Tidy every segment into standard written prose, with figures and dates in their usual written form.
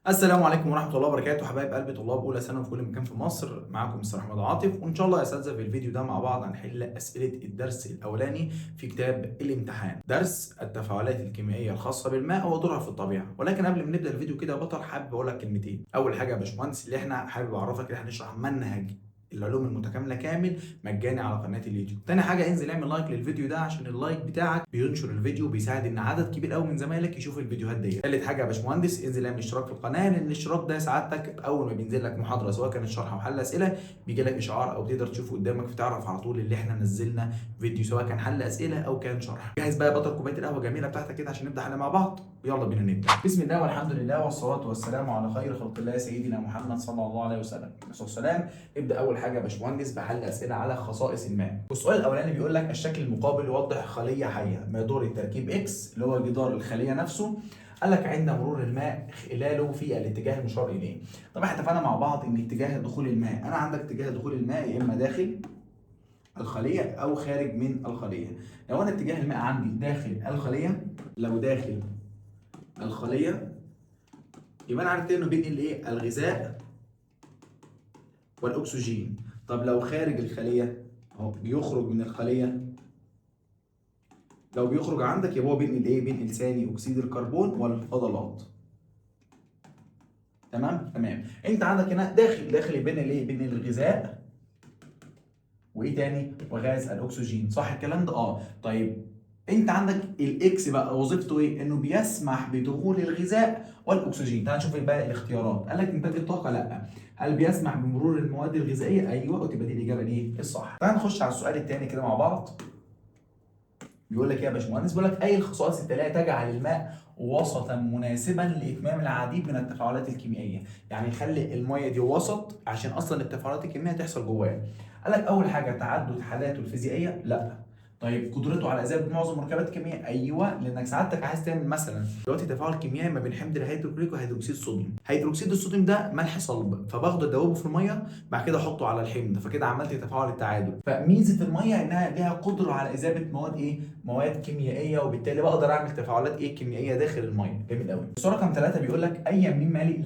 السلام عليكم ورحمة الله وبركاته، حبايب قلبي طلاب أولى ثانوي في كل مكان في مصر. معاكم مستر أحمد عاطف، وإن شاء الله يا أساتذة في الفيديو ده مع بعض هنحل أسئلة الدرس الأولاني في كتاب الامتحان، درس التفاعلات الكيميائية الخاصة بالماء ودورها في الطبيعة. ولكن قبل ما نبدأ الفيديو كده يا بطل، حابب أقول لك كلمتين. أول حاجة يا باشمهندس، اللي إحنا حابب أعرفك إن إحنا هنشرح منهج العلوم المتكامله كامل مجاني على قناه اليوتيوب. تاني حاجه، انزل اعمل لايك للفيديو ده عشان اللايك بتاعك بينشر الفيديو وبيساعد ان عدد كبير قوي من زمايلك يشوف الفيديوهات دي. تالت حاجه يا باشمهندس، انزل اعمل اشتراك في القناه، لان الاشتراك ده سعادتك اول ما بينزل لك محاضره سواء كانت شرح او حل اسئله بيجي لك اشعار او تقدر تشوفه قدامك، فتعرف على طول اللي احنا نزلنا فيديو سواء كان حل اسئله او كان شرح. جهز بقى يا بطل كوبايه القهوه الجميله بتاعتك كده عشان نبدا حل مع بعض، ويلا بينا نبدا. بسم الله والحمد لله والصلاه والسلام على خير خلق الله سيدنا محمد صلى الله عليه وسلم. والسلام. ابدا اول حاجه يا باشمهندس بحل اسئله على خصائص الماء. والسؤال الاولاني بيقول لك الشكل المقابل يوضح خليه حيه ما يدور التركيب اكس اللي هو جدار الخليه نفسه. قال لك عند مرور الماء خلاله في الاتجاه المشار اليه. طب احنا اتفقنا مع بعض ان اتجاه دخول الماء، انا عندك اتجاه دخول الماء يا اما داخل الخليه او خارج من الخليه. لو انا اتجاه الماء عندي داخل الخليه، لو داخل الخليه يبقى انا عرفت انه بينقل ايه؟ الغذاء والاكسجين. طب لو خارج الخليه اهو بيخرج من الخليه، لو بيخرج عندك يبقى هو بينقل ايه؟ بينقل ثاني اكسيد الكربون والفضلات. تمام. انت عندك هنا داخل بينقل ايه؟ بينقل الغذاء وايه تاني؟ وغاز الاكسجين. صح الكلام ده؟ طيب انت عندك الاكس بقى وظيفته ايه؟ انه بيسمح بدخول الغذاء والاكسجين. تعال نشوف بقى الاختيارات. قال لك انتاج الطاقه لا. هل بيسمح بمرور المواد الغذائيه؟ ايوه، وتبقى دي الاجابه ايه؟ الصح. تعال نخش على السؤال الثاني كده مع بعض. بيقول لك ايه يا باشمهندس؟ بيقول لك اي الخصائص التاليه تجعل الماء وسطا مناسبا لاتمام العديد من التفاعلات الكيميائيه. يعني يخلي الميه دي وسط عشان اصلا التفاعلات الكيميائيه تحصل جواها. قال لك اول حاجه تعدد حالاته الفيزيائيه؟ لا. طيب قدرته على اذابه معظم مركبات الكيمياء؟ ايوه، لانك سعادتك عايز تعمل مثلا دلوقتي تفاعل كيميائي ما بين حمض الهيدروكلوريك وهيدروكسيد الصوديوم. هيدروكسيد الصوديوم ده ملح صلب، فباخده ادوبه في الميه بعد كده احطه على الحمض، فكده عملت تفاعل التعادل. فميزه الميه انها ليها قدره على اذابه مواد ايه؟ مواد كيميائيه، وبالتالي بقدر اعمل تفاعلات ايه؟ كيميائيه داخل الميه. جميل قوي. السؤال رقم 3 بيقول لك اي من مالي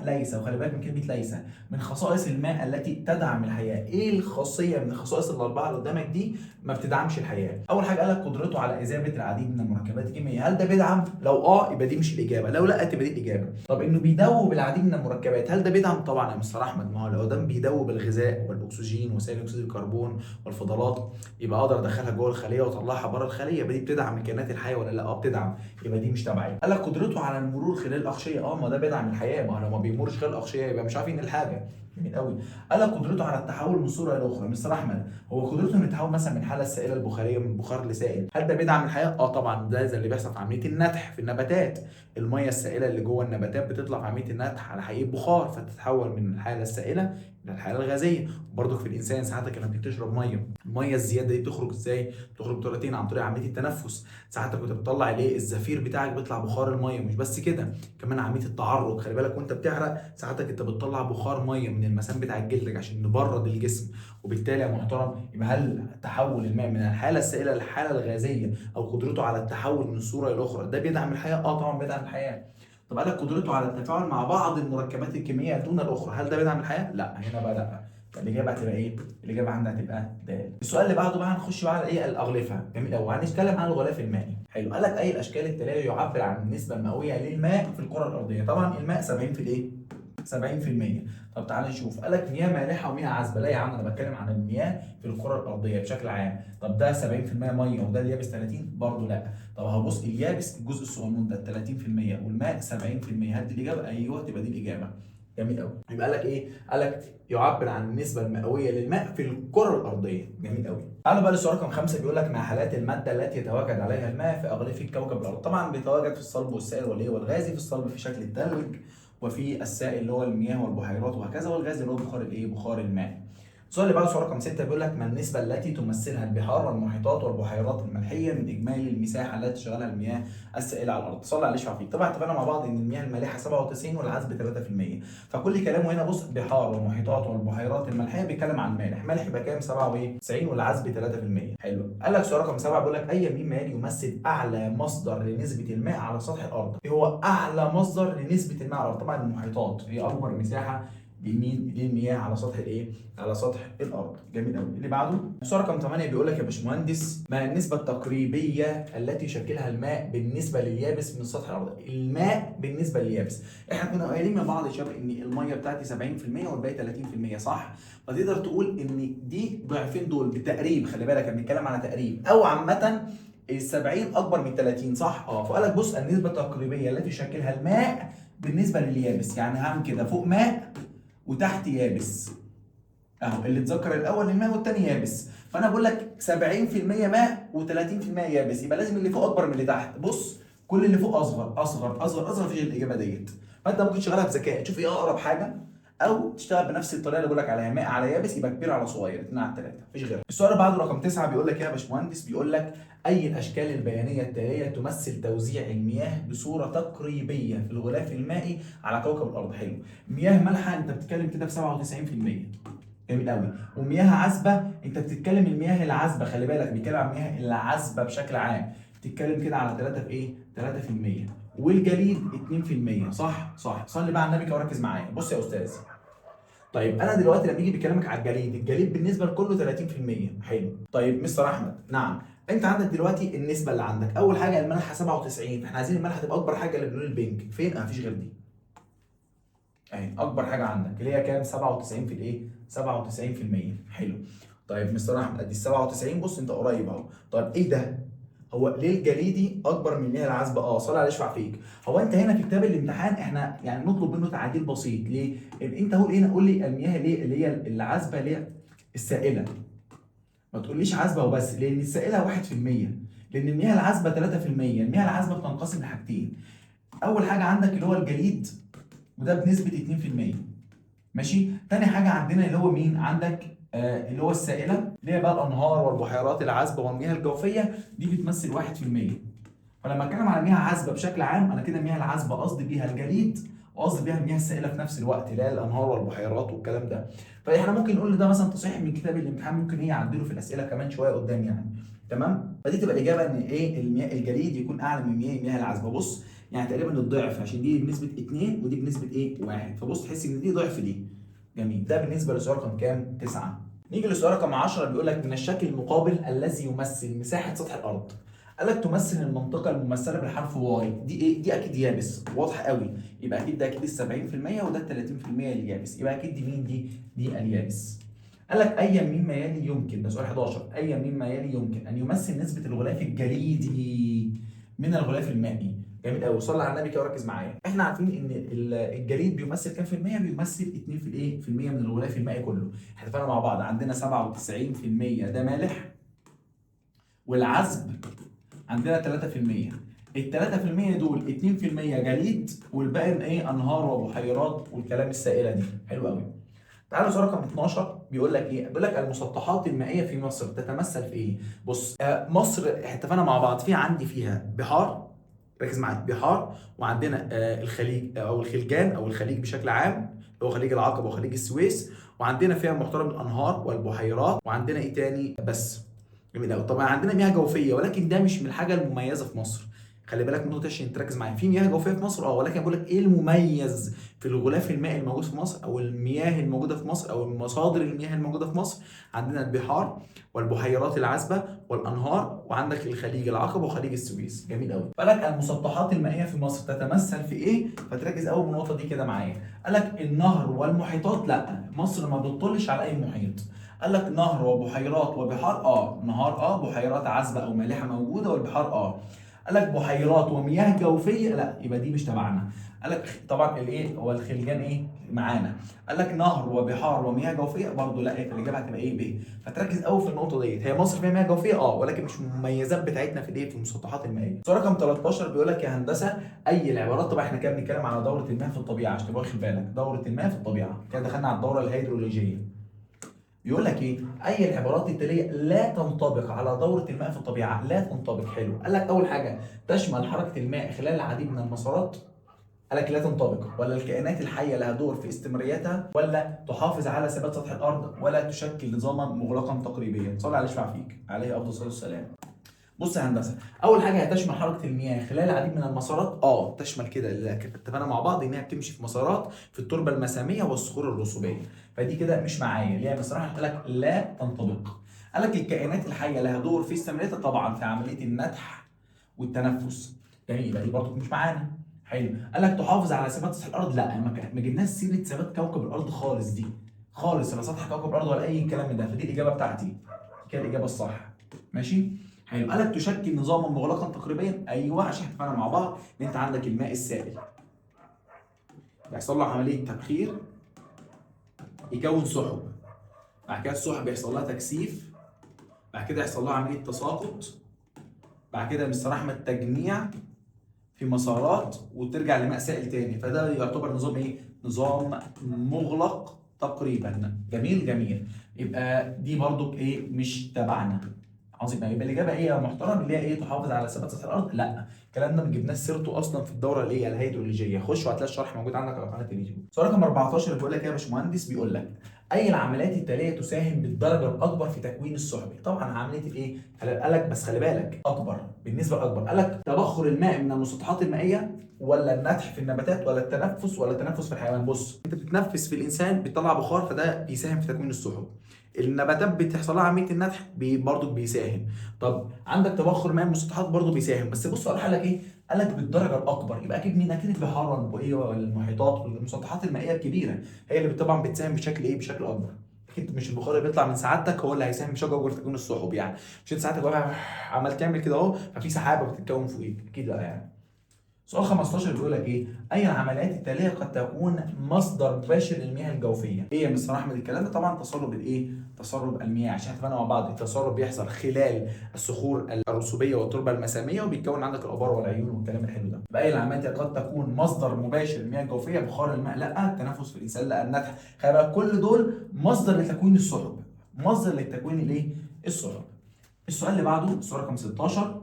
ليس وخلي بالك من كلمه ليس من خصائص الماء التي تدعم الحياه. ايه الخاصيه من الخصائص الاربعه اللي قدامك دي ما بتدعمش الحياه؟ اول حاجه قال لك قدرته على اذابه العديد من المركبات الكيميائيه. هل ده بيدعم؟ لو يبقى دي مش الاجابه، لو لا تبقى دي الاجابه. طب انه بيدوب العديد من المركبات، هل ده بيدعم؟ طبعا يا مستر احمد، ما هو لو ده بيدوب الغذاء والاكسجين وثاني اكسيد الكربون والفضلات يبقى اقدر ادخلها جوه الخليه واطلعها بره الخليه، يبقى دي بتدعم الكائنات الحيه ولا لا؟ بتدعم، يبقى دي مش تبعي. قال لك قدرته على المرور خلال الاغشيه، ما ده بيدعم الحياه، ما هو لو ما بيمرش خلال الاغشيه يبقى مش عارفين الحاجه. جميل قوي. قال لك قدرته على التحول من صوره الى اخرى. مستر احمد، هو قدرته انه يتحول مثلا من حاله السائله البخاريه من بخار لسائل، هل ده بيدعم الحياه؟ طبعا، ده زي اللي بيحصل في عمليه النتح في النباتات. الميه السائله اللي جوه النباتات بتطلع في عمليه النتح على هيئه بخار، فتتحول من الحاله السائله الى الحاله الغازيه. برضه في الانسان ساعتك لما بتيجي تشرب ميه، الميه الزياده دي بتخرج ازاي؟ بتخرج بطريقتين، عن طريق عمليه التنفس. ساعتك كنت بتطلع الايه؟ الزفير بتاعك بيطلع بخار الميه. مش بس كده، كمان عمليه التعرق. خلي بالك وانت بتحرق ساعتك انت بتطلع بخار ميه من المسام بتاع جلدك عشان نبرد الجسم. وبالتالي يا محترم، يبقى هل تحول الماء من الحاله السائله للحاله الغازيه او قدرته على التحول من صوره الى اخرى ده بيدعم الحياه؟ طبعا بيدعم الحياه. طب قال لك قدرته على التفاعل مع بعض المركبات الكيميائيه دون الاخرى، هل ده بيدعم الحياه؟ لا. هنا بقى لا. فالاجابه هتبقى ايه؟ الاجابه عندنا هتبقى د. السؤال اللي بعده بقى هنخش بقى على ايه؟ الاغلفه. جميل قوي. هنتكلم عن الغلاف المائي. حلو. قال لك اي الاشكال التاليه يعبر عن النسبه المئويه للماء في الكره الارضيه. طبعا الماء 70 في الايه؟ 70%. طب تعالى نشوف. قال لك مياه مالحه ومياه عذبه. لا يا عم، انا بتكلم عن المياه في الكره الارضيه بشكل عام. طب ده 70% ميه وده اليابس 30؟ برضه لا. طب هبص، اليابس الجزء الصغنون ده 30% والماء 70%، هل دي الاجابه؟ ايوه، تبقى دي الاجابه. جميل قوي. يبقى قال لك ايه؟ قال لك يعبر عن النسبه المئويه للماء في الكره الارضيه. جميل قوي. تعالوا بقى للسؤال رقم 5. بيقول لك ما حالات الماده التي يتواجد عليها الماء في اغلفه كوكب الارض؟ طبعا بيتواجد في الصلب والسائل والايه؟ والغازي. في الصلب في شكل الثلج، وفي السائل اللي هو المياه والبحيرات وهكذا، والغاز اللي هو بخار الايه؟ بخار الماء. السؤال اللي بعده سؤال رقم 6 بيقول لك ما النسبة التي تمثلها البحار والمحيطات والبحيرات الملحية من إجمالي المساحة التي تشغلها المياه السائلة على الأرض؟ صلى عليه وسلم فيه. طبعا اتفقنا مع بعض إن المياه المالحة 97 والعذب 3%. فكل كلامه هنا بص بحار والمحيطات والبحيرات الملحية بيتكلم عن المالح، مالح يبقى كام؟ 97 والعذب 3%. حلو. قال لك سؤال رقم 7 بيقول لك أي مين مالي يمثل أعلى مصدر لنسبة الماء على سطح الأرض؟ إيه هو أعلى مصدر لنسبة الماء على الأرض؟ طبعا المحيطات هي أكبر مساحة لمين؟ للمياه على سطح الايه؟ على سطح الارض. جميل قوي. اللي بعده السؤال رقم 8 بيقول لك يا باشمهندس ما النسبه التقريبيه التي يشكلها الماء بالنسبه لليابس من سطح الارض؟ الماء بالنسبه لليابس. احنا كنا قايلين مع بعض يا شباب ان الميه بتاعتي 70% والباقي 30%، صح؟ فتقدر تقول ان دي ضعفين دول بالتقريب، خلي بالك احنا بنتكلم على تقريب، او عامه ال 70 اكبر من 30، صح؟ فقال لك بص النسبه التقريبيه التي يشكلها الماء بالنسبه لليابس، يعني هعمل كده فوق ماء وتحت يابس اهو، اللي اتذكر الاول الماء والتاني يابس، فانا بقول لك 70% ماء و30% يابس، يبقى لازم اللي فوق اكبر من اللي تحت. بص كل اللي فوق اصغر اصغر اصغر اصغر، مفيش الاجابه ديت. فانت ممكن تشتغلها بذكاء، تشوف ايه اقرب حاجه، او تشتغل بنفس الطريقه اللي بقول لك عليها، ماء على يابس يبقى كبير على صغير، 2 على 3 مفيش غيرها. السؤال اللي بعده رقم 9 بيقول لك ايه يا باشمهندس؟ بيقول لك اي الاشكال البيانيه التاليه تمثل توزيع المياه بصوره تقريبيه في الغلاف المائي على كوكب الارض؟ حلو. مياه مالحه انت بتتكلم كده في 97%، جميل قوي. ومياه عذبه انت بتتكلم المياه العذبه، خلي بالك بيتكلم عن المياه العذبه بشكل عام، بتتكلم كده على 3 في ايه؟ 3%. والجليد 2%، صح؟ صح. صلي بقى على النبي كده وركز معايا. بص يا استاذ، طيب انا دلوقتي لما يجي بيكلمك على الجليد، الجليد بالنسبه لكله 30%. حلو. طيب مستر احمد، نعم، انت عندك دلوقتي النسبه اللي عندك، اول حاجه الملح 97، فاحنا عايزين الملح تبقى اكبر حاجه اللي باللون البينك، فين؟ مفيش غير دي اهي، اكبر حاجه عندك اللي هي كام؟ 97 في الايه؟ 97%. حلو. طيب مستر احمد ادي ال 97، بص انت قريب اهو. طيب ايه ده؟ هو ليه الجليدي اكبر من المياه العذبه؟ صلي على يشفع فيك. هو انت هنا في كتاب الامتحان احنا يعني نطلب منه تعديل بسيط، ليه؟ انت قول هنا، قول لي المياه ليه اللي هي العذبه، ليه السائله، ما تقوليش عذبه وبس، لان السائله 1%، لان المياه العذبه 3%. المياه العذبه بتنقسم لحاجتين، اول حاجه عندك اللي هو الجليد وده بنسبه 2%، ماشي. تاني حاجه عندنا اللي هو مين؟ عندك اللي هو السائله اللي هي بقى الانهار والبحيرات العذبه والمياه الجوفيه، دي بتمثل 1%. فلما اتكلم على مياه عذبه بشكل عام، انا كده المياه العذبه قصدي بيها الجليد وقصدي بيها المياه السائله في نفس الوقت اللي هي الانهار والبحيرات والكلام ده. فاحنا ممكن نقول ان ده مثلا تصحيح من كتاب الامتحان، ممكن ايه يعدله في الاسئله كمان شويه قدام يعني. تمام؟ فدي تبقى الاجابه ان ايه؟ المياه الجليد يكون اعلى من المياه العذبه. بص يعني تقريبا الضعف، عشان دي بنسبه 2 ودي بنسبه ايه؟ 1، فبص تحس ان دي ضعف دي. جميل. ده بالنسبه لسؤال رقم كام؟ 9. نيجي للسؤال رقم 10 بيقول لك من الشكل المقابل الذي يمثل مساحه سطح الارض. قال لك تمثل المنطقة الممثلة بالحرف واي، دي ايه؟ دي اكيد يابس، واضح قوي، يبقى اكيد ده اكيد ال 70% وده ال 30% اليابس، يبقى اكيد دي مين؟ دي اليابس. قال لك اي مما يلي يمكن، ده سؤال 11، اي مما يلي يمكن ان يمثل نسبة الغلاف الجليدي من الغلاف المائي؟ جميل قوي. صلي على النبي كده وركز معايا. احنا عارفين ان الجليد بيمثل كام في المية؟ بيمثل 2 في الايه؟ في المية من الغلاف المائي كله. احنا اتفقنا مع بعض عندنا 97% ده مالح، والعذب عندنا 3%. ال 3% دول 2% جليد والباقي ايه؟ انهار وبحيرات والكلام السائله دي. حلو قوي. تعالوا سؤال رقم 12 بيقول لك ايه؟ بيقول لك المسطحات المائيه في مصر تتمثل في ايه؟ بص مصر اتفقنا مع بعض في عندي فيها بحار، ركز معايا، بحار، وعندنا الخليج او الخليجان او الخليج بشكل عام اللي هو خليج العقبه وخليج السويس، وعندنا فيها محترم الانهار والبحيرات، وعندنا ايه تاني بس؟ جميل قوي. طبعا عندنا مياه جوفيه، ولكن ده مش من الحاجه المميزه في مصر. خلي بالك من النقطه عشان تركز معايا، في مياه جوفيه في مصر ولكن بقول لك ايه المميز في الغلاف المائي الموجود في مصر او المياه الموجوده في مصر او مصادر المياه الموجوده في مصر. عندنا البحار والبحيرات العذبه والانهار، وعندك الخليج العقبه وخليج السويس. جميل قوي. فقال لك المسطحات المائيه في مصر تتمثل في ايه؟ فتركز قوي من النقطه دي كده معايا. قال لك النهر والمحيطات، لا، مصر ما بتطلش على اي محيط. قال لك نهر وبحيرات وبحار، نهار، بحيرات عذبه او مالحه موجوده، والبحار قال لك بحيرات ومياه جوفيه، لا، يبقى دي مش تبعنا. قال لك طبعا الايه هو الخليجان ايه معانا. قال لك نهر وبحار ومياه جوفيه برضه لا، فالاجابه هتبقى ايه؟ ب. فتركز قوي في النقطه ديت، هي مصر فيها مياه جوفيه ولكن مش من المميزات بتاعتنا في الايه؟ في المسطحات المائيه. سؤال رقم 13 بيقول لك يا هندسه اي العبارات، طبعا احنا كده بنتكلم على دوره المياه في الطبيعه عشان تبقى واخد بالك، دوره المياه في الطبيعه كده دخلنا على الدوره الهيدرولوجيه. بيقول لك ايه؟ اي العبارات التاليه لا تنطبق على دوره الماء في الطبيعه، لا تنطبق. حلو. قال لك اول حاجه تشمل حركه الماء خلال العديد من المسارات. قال لك لا تنطبق. ولا الكائنات الحيه لها دور في استمراريتها، ولا تحافظ على ثبات سطح الارض، ولا تشكل نظاما مغلقا تقريبيا. صلى عليه يشفع فيك، عليه افضل الصلاه والسلام. بص يا هندسه، اول حاجه هتشمل حركه المياه خلال العديد من المسارات. تشمل كده اللي اتفقنا مع بعض انها بتمشي في مسارات في التربه المساميه والصخور الرسوبيه. فدي كده مش معايا ليه؟ بصراحه قال لك لا تنطبق. قال لك الكائنات الحيه لها دور في استمراريتها طبعا في عمليه النتح والتنفس. جميل، يبقى دي برضه مش معانا. حلو. قال لك تحافظ على ثبات سطح الارض. لا، ما جبناش سيره ثبات كوكب الارض خالص دي خالص، ولا سطح كوكب الارض ولا اي كلام من ده. فدي الاجابه بتاعتي، دي كده الاجابه الصح. ماشي. حلو. قال لك تشكل نظاما مغلقا تقريبيا. ايوه، عشان اتفقنا مع بعض ان انت عندك الماء السائل بيحصل له عمليه تبخير يكون سحب، بعد كده السحب يحصل لها تكثيف، بعد كده يحصل لها عمليه تساقط، بعد كده مستر احمد تجميع في مسارات وترجع لماء سائل تاني. فده يعتبر نظام ايه؟ نظام مغلق تقريبا. جميل جميل. يبقى دي برضو ايه؟ مش تبعنا. عظيم. يبقى الاجابه ايه يا محترم؟ اللي هي ايه؟ تحافظ على ثبات سطح الارض. لا، الكلام ده ما جبناش سيرته اصلا في الدوره اللي هي الهيدرولوجيه. خش وهتلاقي الشرح موجود عندك على قناه اليوتيوب. سؤال رقم 14 بيقول لك ايه يا باشمهندس؟ بيقول لك اي العمليات التاليه تساهم بالدرجه الاكبر في تكوين السحب؟ طبعا عمليه الايه؟ قال لك بس خلي بالك اكبر بالنسبه لاكبر. قال لك تبخر الماء من المسطحات المائيه، ولا النتح في النباتات، ولا التنفس، ولا التنفس في الحيوان. بص، انت بتتنفس في الانسان بيطلع بخار، فده بيساهم في تكوين السحب. النباتات بتحصل لها عمليه النتح برضه بيساهم. طب عندك تبخر ماء المسطحات برضه بيساهم، بس بص قال لك ايه؟ قال لك بالدرجه الاكبر. يبقى اكيد مين؟ اكيد البحار والبحيره والمحيطات والمسطحات المائيه الكبيره هي اللي طبعا بتساهم بشكل ايه؟ بشكل اكبر. اكيد مش البخار اللي بيطلع من سعادتك هو اللي هيساهم بشكل اكبر في تكوين السحب يعني. مش انت ساعتك بقى عمال تعمل كده اهو ففي سحابه بتتكون فوقيك؟ اكيد لا يعني. سؤال 15 بيقول لك ايه؟ اي العمليات التاليه قد تكون مصدر مباشر للمياه الجوفيه؟ ايه يا مستر احمد الكلام ده؟ طبعا تسرب الايه؟ تسرب المياه. عشان اتفقنا مع بعض التسرب بيحصل خلال الصخور الرسوبيه والتربه المساميه، وبيتكون عندك الابار والعيون والكلام الحلو ده. باقي العمليات قد تكون مصدر مباشر للمياه الجوفيه. بخار الماء لا، التنفس في الانسان لا، النتح. خلي بالك كل دول مصدر لتكوين السحب، مصدر لتكوين الايه؟ السحب. السؤال اللي بعده السؤال رقم 16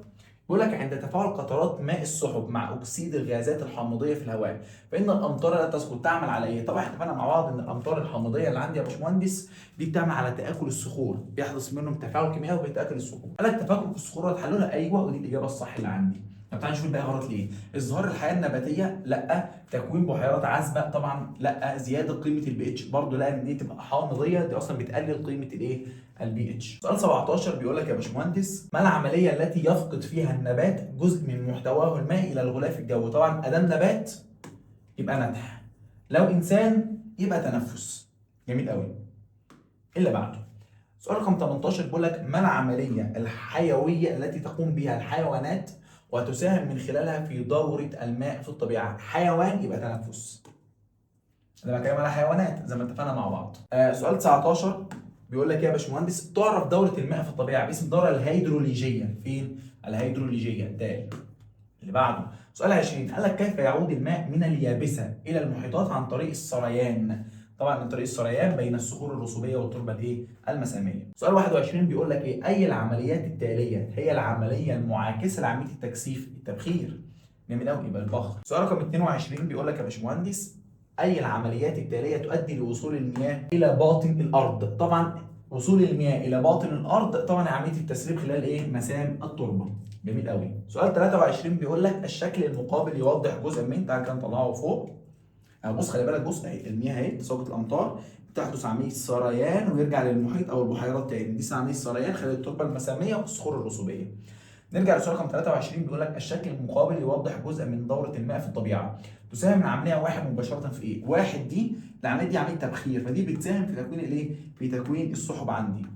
بيقول لك عند تفاعل قطرات ماء السحب مع اكسيد الغازات الحامضيه في الهواء فان الامطار لا تسقط. تعمل على ايه؟ طبعا اتفقنا مع بعض ان الامطار الحامضيه اللي عندي يا باشمهندس دي بتعمل على تاكل الصخور، بيحدث منهم تفاعل كيميائي وبيتاكل الصخور. قال لك تفكك الصخور وتحللها. ايوه، ودي الاجابه الصح اللي عندي. طب تعالى نشوف الباقي غلط ليه. ازدهار الحياه النباتيه لا، تكوين بحيرات عذبه طبعا لا، زياده قيمه البي اتش برضه لا، ان دي تبقى حامضيه دي اصلا بتقلل قيمه الايه؟ البي اتش. سؤال 17 بيقول لك يا باشمهندس ما العمليه التي يفقد فيها النبات جزء من محتواه المائي الى الغلاف الجوي؟ طبعا ادام نبات يبقى نتح، لو انسان يبقى تنفس. جميل قوي. اللي بعده سؤال رقم 18 بيقول لك ما العمليه الحيويه التي تقوم بها الحيوانات وتساهم من خلالها في دوره الماء في الطبيعه؟ حيوان يبقى تنفس. انا بتكلم على حيوانات زي ما اتفقنا مع بعض. سؤال 19 بيقول لك يا باشمهندس تعرف دوره الماء في الطبيعه باسم الدوره الهيدروليجيه. فين؟ الهيدروليجيه. ده اللي بعده سؤال 20 قال لك كيف يعود الماء من اليابسه الى المحيطات عن طريق السريان؟ طبعا من طريق السريان بين الصخور الرسوبيه والتربه الايه؟ المساميه. سؤال 21 بيقول لك ايه؟ اي العمليات التاليه هي العمليه المعاكسه لعمليه التكثيف التبخير؟ جميل قوي، يبقى البخر. سؤال رقم 22 بيقول لك يا باشمهندس اي العمليات التاليه تؤدي لوصول المياه الى باطن الارض؟ طبعا وصول المياه الى باطن الارض طبعا عمليه التسريب خلال ايه؟ مسام التربه. جميل قوي. سؤال 23 بيقول لك الشكل المقابل يوضح جزء من، تعال كده نطلعه فوق. بص خلي بالك، بص اهي المياه اهي تساقط الامطار بتحدث عمليه سريان ويرجع للمحيط او البحيرات تاني. دي اسمها عمليه سريان خلال التربه المساميه والصخور الرسوبيه. نرجع لسؤال رقم 23 بيقول لك الشكل المقابل يوضح جزء من دوره الماء في الطبيعه. تساهم العمليه واحد مباشره في ايه؟ واحد دي العمليه دي عمليه تبخير، فدي بتساهم في تكوين الايه؟ في تكوين السحب عندي.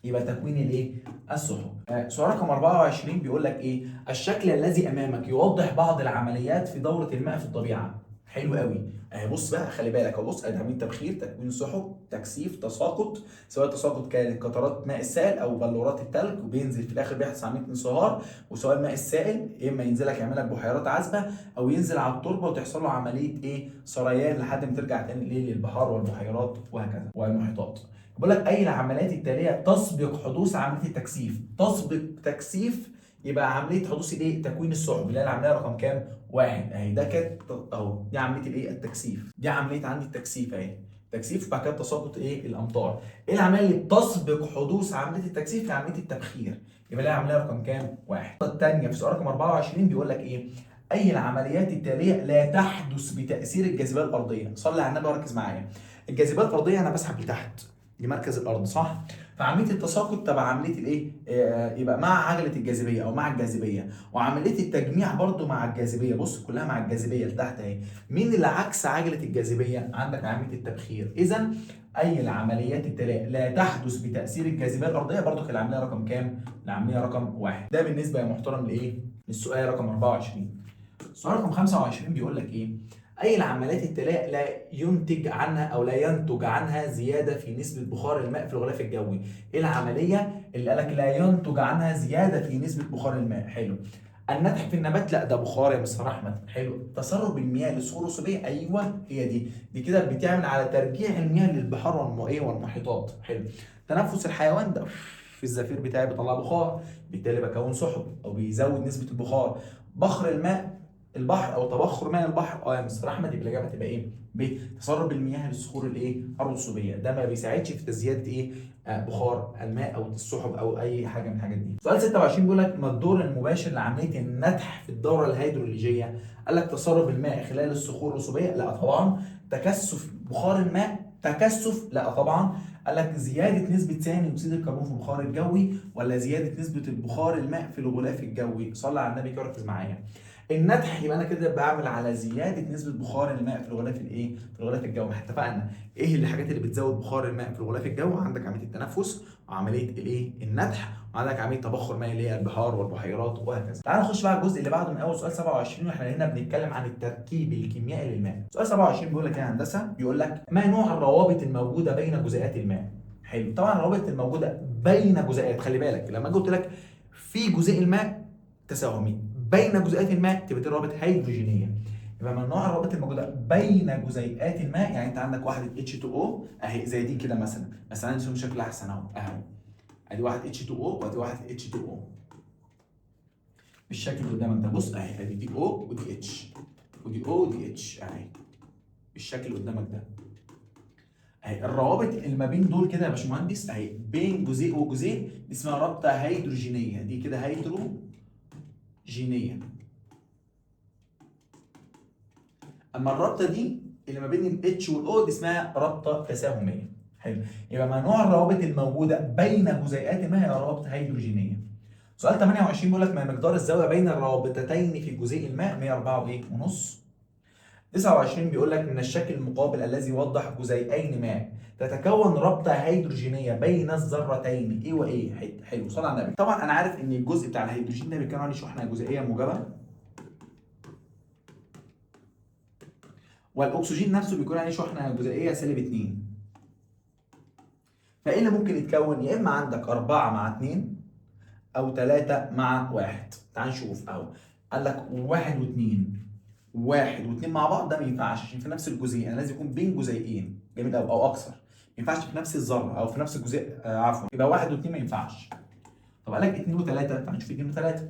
يبقى تكوين الايه؟ السحب. سؤال رقم 24 بيقول لك ايه؟ الشكل الذي امامك يوضح بعض العمليات في دوره الماء في الطبيعه. حلو قوي. اهي بص بقى خلي بالك اهو، بص ادي عمليه تبخير، تكوين سحب، تكثيف، تساقط. سواء التساقط كانت قطرات ماء السائل او بلورات الثلج وبينزل في الاخر بيحصل عمليه انصهار. وسواء الماء السائل يا اما ينزل لك يعمل لك بحيرات عذبه، او ينزل على التربه وتحصل له عمليه ايه؟ سريان لحد ما ترجع تاني ايه؟ للبحار والبحيرات وهكذا والمحيطات. بيقول لك اي العمليات التاليه تسبق حدوث عمليه التكثيف. تسبق تكثيف يبقى عمليه حدوث الايه؟ تكوين السحب اللي هي العمليه رقم كام؟ واحد. اهي ده كانت اهو دي عمليه الايه؟ التكثيف. دي عمليه عندي التكثيف اهي. تكثيف وبعد كده تساقط ايه؟ الامطار. ايه العمليه اللي بتسبق حدوث عمليه التكثيف؟ عمليه التبخير. يبقى لها عمليه رقم كام؟ واحد. الثانيه في سؤال رقم 24 بيقول لك ايه؟ اي العمليات التاليه لا تحدث بتاثير الجاذبيه الارضيه. صلي على النبي وركز معايا. الجاذبيه الارضيه انا بسحب لتحت لمركز الارض صح؟ فعمليه التساقط تبع عمليه الايه؟ يبقى مع عجله الجاذبيه او مع الجاذبيه. وعمليه التجميع برضو مع الجاذبيه، بص كلها مع الجاذبيه لتحت اهي. مين اللي عكس عجله الجاذبيه؟ عندك عمليه التبخير. اذا اي العمليات التاليه لا تحدث بتاثير الجاذبيه الارضيه برضو العمليه رقم كام؟ العمليه رقم واحد. ده بالنسبه يا محترم لايه؟ للسؤال رقم 24. السؤال رقم 25 بيقول لك ايه؟ أي العمليات التالية لا ينتج عنها أو لا ينتج عنها زيادة في نسبة بخار الماء في الغلاف الجوي. إيه العملية اللي قالك لا ينتج عنها زيادة في نسبة بخار الماء؟ حلو. النتح في النبات لا ده بخار يا مستر أحمد. حلو. تسرب المياه لصخور رسوبية أيوه هي دي. دي كده بتعمل على ترجيع المياه للبحار والمحيطات. حلو. تنفس الحيوان ده في الزفير بتاعي بيطلع بخار، بالتالي بكون سحب أو بيزود نسبة البخار. بخر الماء البحر او تبخر ماء البحر يا مستر احمد، يبقى الاجابه تبقى ايه؟ ب تسرب المياه للصخور الايه؟ الرسوبيه. ده ما بيساعدش في زياده ايه؟ بخار الماء او السحب او اي حاجه من الحاجات دي. سؤال 26 بيقول لك ما الدور المباشر لعمليه النتح في الدوره الهيدرولوجيه؟ قال لك تسرب الماء خلال الصخور الرسوبيه؟ لا طبعا. تكثف بخار الماء؟ تكثف؟ لا طبعا. قال لك زياده نسبه ثاني اكسيد الكربون في البخار الجوي ولا زياده نسبه البخار الماء في الغلاف الجوي؟ صلى على النبي كده ركز معايا. النتح يبقى انا كده بعمل على زياده نسبه بخار الماء في الغلاف الايه؟ في الغلاف الجوي. اتفقنا ايه الحاجات اللي بتزود بخار الماء في الغلاف الجوي؟ عندك عمليه التنفس وعمليه الايه؟ النتح، وعندك عمليه تبخر ماء اللي هي البحار والبحيرات وهكذا. تعال نخش بقى على الجزء اللي بعده من اول سؤال 27 واحنا هنا بنتكلم عن التركيب الكيميائي للماء. سؤال 27 بيقول لك ايه يا هندسه؟ بيقول لك ما نوع الروابط الموجوده بين جزيئات الماء؟ حلو. طبعا الروابط الموجوده بين جزيئات، خلي بالك لما اجي قلت لك في جزيء الماء تساهمي، بين جزيئات الماء تبقى دي روابط هيدروجينيه. يبقى من نوع الروابط الموجوده بين جزيئات الماء يعني انت عندك واحده H2O اهي زي دي كده مثلا، بس انا نرسم شكل احسن اهو اهو. ادي واحد H2O وادي واحد H2O بالشكل اللي قدامك ده. بص اهي ادي دي O ودي H ودي O ودي H اهي بالشكل اللي قدامك ده. اهي الروابط اللي ما بين دول كده يا باشمهندس اهي بين جزيء وجزيء دي اسمها رابطه هيدروجينيه. دي كده هيدروجينيه. اما الرابطه دي اللي ما بين الاتش والاو دي اسمها رابطه تساهميه. حلو. يبقى ما نوع الروابط الموجوده بين جزيئات الماء هي روابط هيدروجينيه. سؤال 28 بيقول لك ما مقدار الزاويه بين الرابطتين في جزيء الماء؟ 104 وايه؟ ونص. 29 بيقول لك من الشكل المقابل الذي يوضح جزيئين ماء تتكون رابطه هيدروجينيه بين الذرتين ايه وايه؟ حلو. صلى على النبي. طبعا انا عارف ان الجزء بتاع الهيدروجين ده بيتكون عليه شحنه جزيئيه موجبه، والاكسجين نفسه بيكون عليه شحنه جزيئيه سالب 2. فايه اللي ممكن يتكون؟ يا اما عندك 4 مع 2 او 3 مع 1. تعال نشوف اهو. قال لك 1 و2. 1 و2 مع بعض ده ما ينفعش عشان في نفس الجزيء، انا لازم يكون بين جزيئين جميل او اكثر. ما ينفعش في نفس الذره او في نفس الجزيء عفوا. يبقى 1 و2 ما ينفعش. طب قال لك 2 و3. تعال نشوف 2 و3.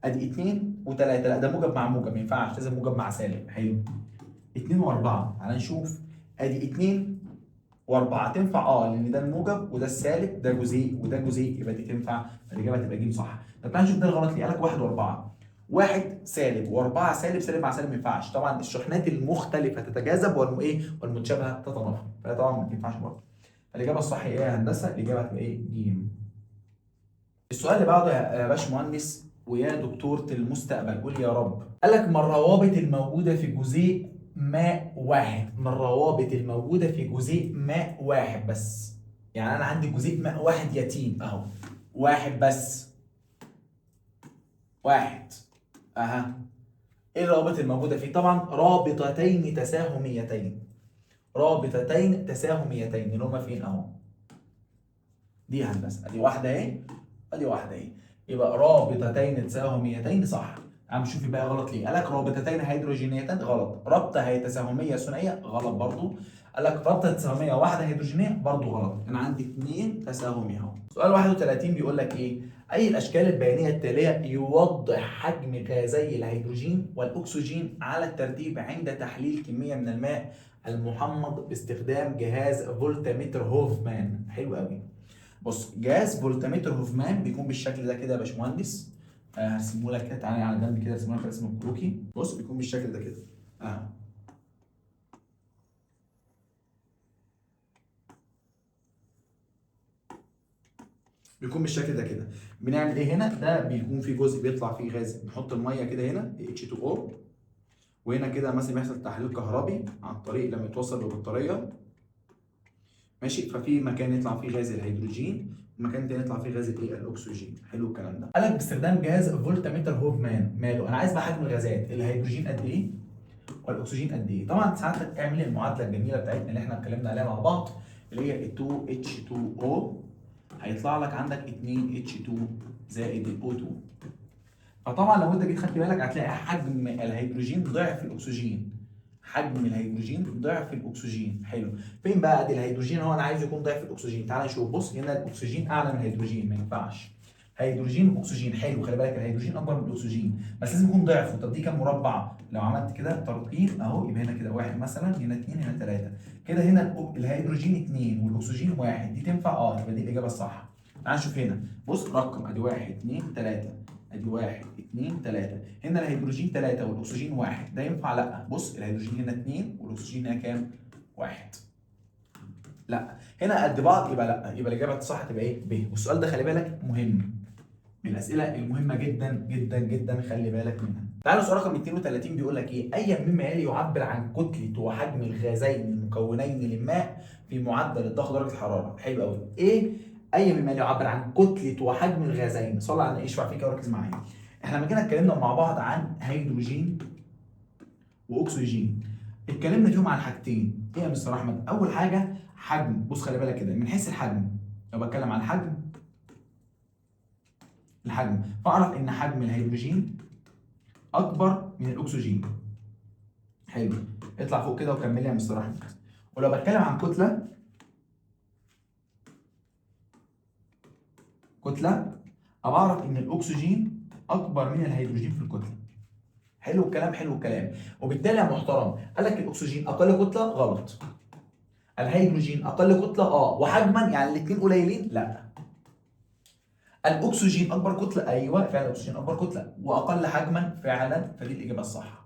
ادي 2 و3 لا ده موجب مع موجب ما ينفعش، لازم موجب مع سالب. حلو. 2 و4 تعال نشوف. ادي 2 و4 تنفع لان ده الموجب وده السالب، ده جزيء وده جزيء يبقى دي تنفع، فالاجابه تبقى ج صح. طب تعال نشوف ده الغلط ليه. قال لك 1 و4. 1 سالب و4 سالب، سالب مع سالب ما ينفعش. طبعا الشحنات المختلفه تتجاذب والمتشابهه تتنافر، فهي طبعا ما تنفعش برضه. الاجابه الصح ايه يا هندسه؟ الاجابه هتبقى ايه؟ ج. السؤال اللي بعده يا باشمهندس ويا دكتورة المستقبل قول يا رب. قال لك ما الروابط الموجودة في جزيء ماء واحد؟ ما الروابط الموجودة في جزيء ماء واحد بس؟ يعني أنا عندي جزيء ماء واحد يتيم أهو، واحد بس، واحد أها. ايه الروابط الموجوده فيه؟ طبعا رابطتين تساهميتين، رابطتين تساهميتين اللي هما فين اهو. دي هندسه، ادي واحده اهي، ادي واحده اهي. يبقى رابطتين تساهميتين صح. عم شوفي بقى غلط ليه؟ قال لك رابطتين هيدروجينيتين غلط، رابطه هي تساهميه ثنائيه غلط برضو. قال لك رابطه تساهميه واحده هيدروجينيه برضو غلط. انا عندي اثنين تساهمي اهو. سؤال 31 بيقول لك ايه؟ اي الاشكال البيانيه التاليه يوضح حجم غازي الهيدروجين والاكسجين على الترتيب عند تحليل كميه من الماء المحمض باستخدام جهاز فولتمتر هوفمان. حلو قوي. بص، جهاز فولتمتر هوفمان بيكون بالشكل ده كده يا باشمهندس. هرسمه لك كده، تعالى على جنب كده ارسمه لك رسم الكروكي. بص بيكون بالشكل ده كده. اه بيكون بالشكل ده كده. بنعمل ايه هنا؟ ده بيكون في جزء بيطلع فيه غاز، نحط الميه كده هنا H2O، وهنا كده مثلا بيحصل تحليل كهربي عن طريق لما يتوصل ببطاريه، ماشي. ففي مكان يطلع فيه غاز الهيدروجين ومكان تاني يطلع فيه غاز الايه؟ الاكسجين. حلو الكلام ده. قال لك باستخدام جهاز فولتمتر هوفمان. ماله؟ انا عايز بقى حجم الغازات، الهيدروجين قد ايه والاكسجين قد ايه. طبعا ساعتك اعمل المعادله الجميله بتاعتنا اللي احنا اتكلمنا عليها مع بعض، اللي هي 2H2O، هيطلع لك عندك 2H2 زائد ال O2. فطبعا لو انت جيت خدت بالك هتلاقي حجم الهيدروجين ضعف الاكسجين، حجم الهيدروجين ضعف الاكسجين. حلو. فين بقى دي الهيدروجين؟ هو انا عايز يكون ضعف الاكسجين. تعال نشوف. بص هنا الاكسجين اعلى من الهيدروجين، ما ينفعش. هيدروجين واكسجين. حلو، خلي بالك الهيدروجين اكبر من الاكسجين بس لازم يكون ضعفه. طب دي كام مربع؟ لو عملت كده ترقيم اهو، يبقى هنا كده واحد مثلا، هنا اثنين، هنا ثلاثه. كده هنا الهيدروجين اثنين والاكسجين واحد، دي تنفع؟ اه، يبقى دي الاجابه الصح. تعال نشوف هنا. بص رقم، ادي واحد اثنين ثلاثه، ادي واحد اثنين ثلاثه. هنا الهيدروجين ثلاثه والاكسجين واحد، ده ينفع؟ لا. بص الهيدروجين هنا اثنين والاكسجين هنا كام؟ واحد. لا. هنا قد بعض، يبقى لا. يبقى الاجابه الصح تبقى ايه؟ ب. والسؤال ده خلي بالك مهم، من الاسئله المهمه جدا جدا جدا، خلي بالك منها. تعالوا سؤال رقم 32 بيقول لك ايه؟ اي مما يلي يعبر عن كتله وحجم الغازين المكونين للماء في معدل الضغط درجه الحراره. حلو قوي. ايه اي مما يلي يعبر عن كتله وحجم الغازين؟ صلى على اشفع فيك وركز معايا. احنا لما جينا اتكلمنا مع بعض عن هيدروجين واكسجين، اتكلمنا فيهم عن حاجتين. ايه يا مستر احمد؟ اول حاجه حجم. بص خلي بالك كده من حيث الحجم، لو بتكلم عن حجم، الحجم، فاعرف ان حجم الهيدروجين اكبر من الاكسجين. حلو. اطلع فوق كده وكمل لي يا مستر احمد. ولو بتكلم عن كتله، بعرف ان الاكسجين اكبر من الهيدروجين في الكتله. حلو الكلام، حلو الكلام. وبالتالي يا محترم قال لك الاكسجين اقل كتله غلط، الهيدروجين اقل كتله وحجما يعني الاثنين قليلين لا. الاكسجين اكبر كتله، ايوه فعلا الاكسجين اكبر كتله، واقل حجما فعلا، فدي الاجابه الصح.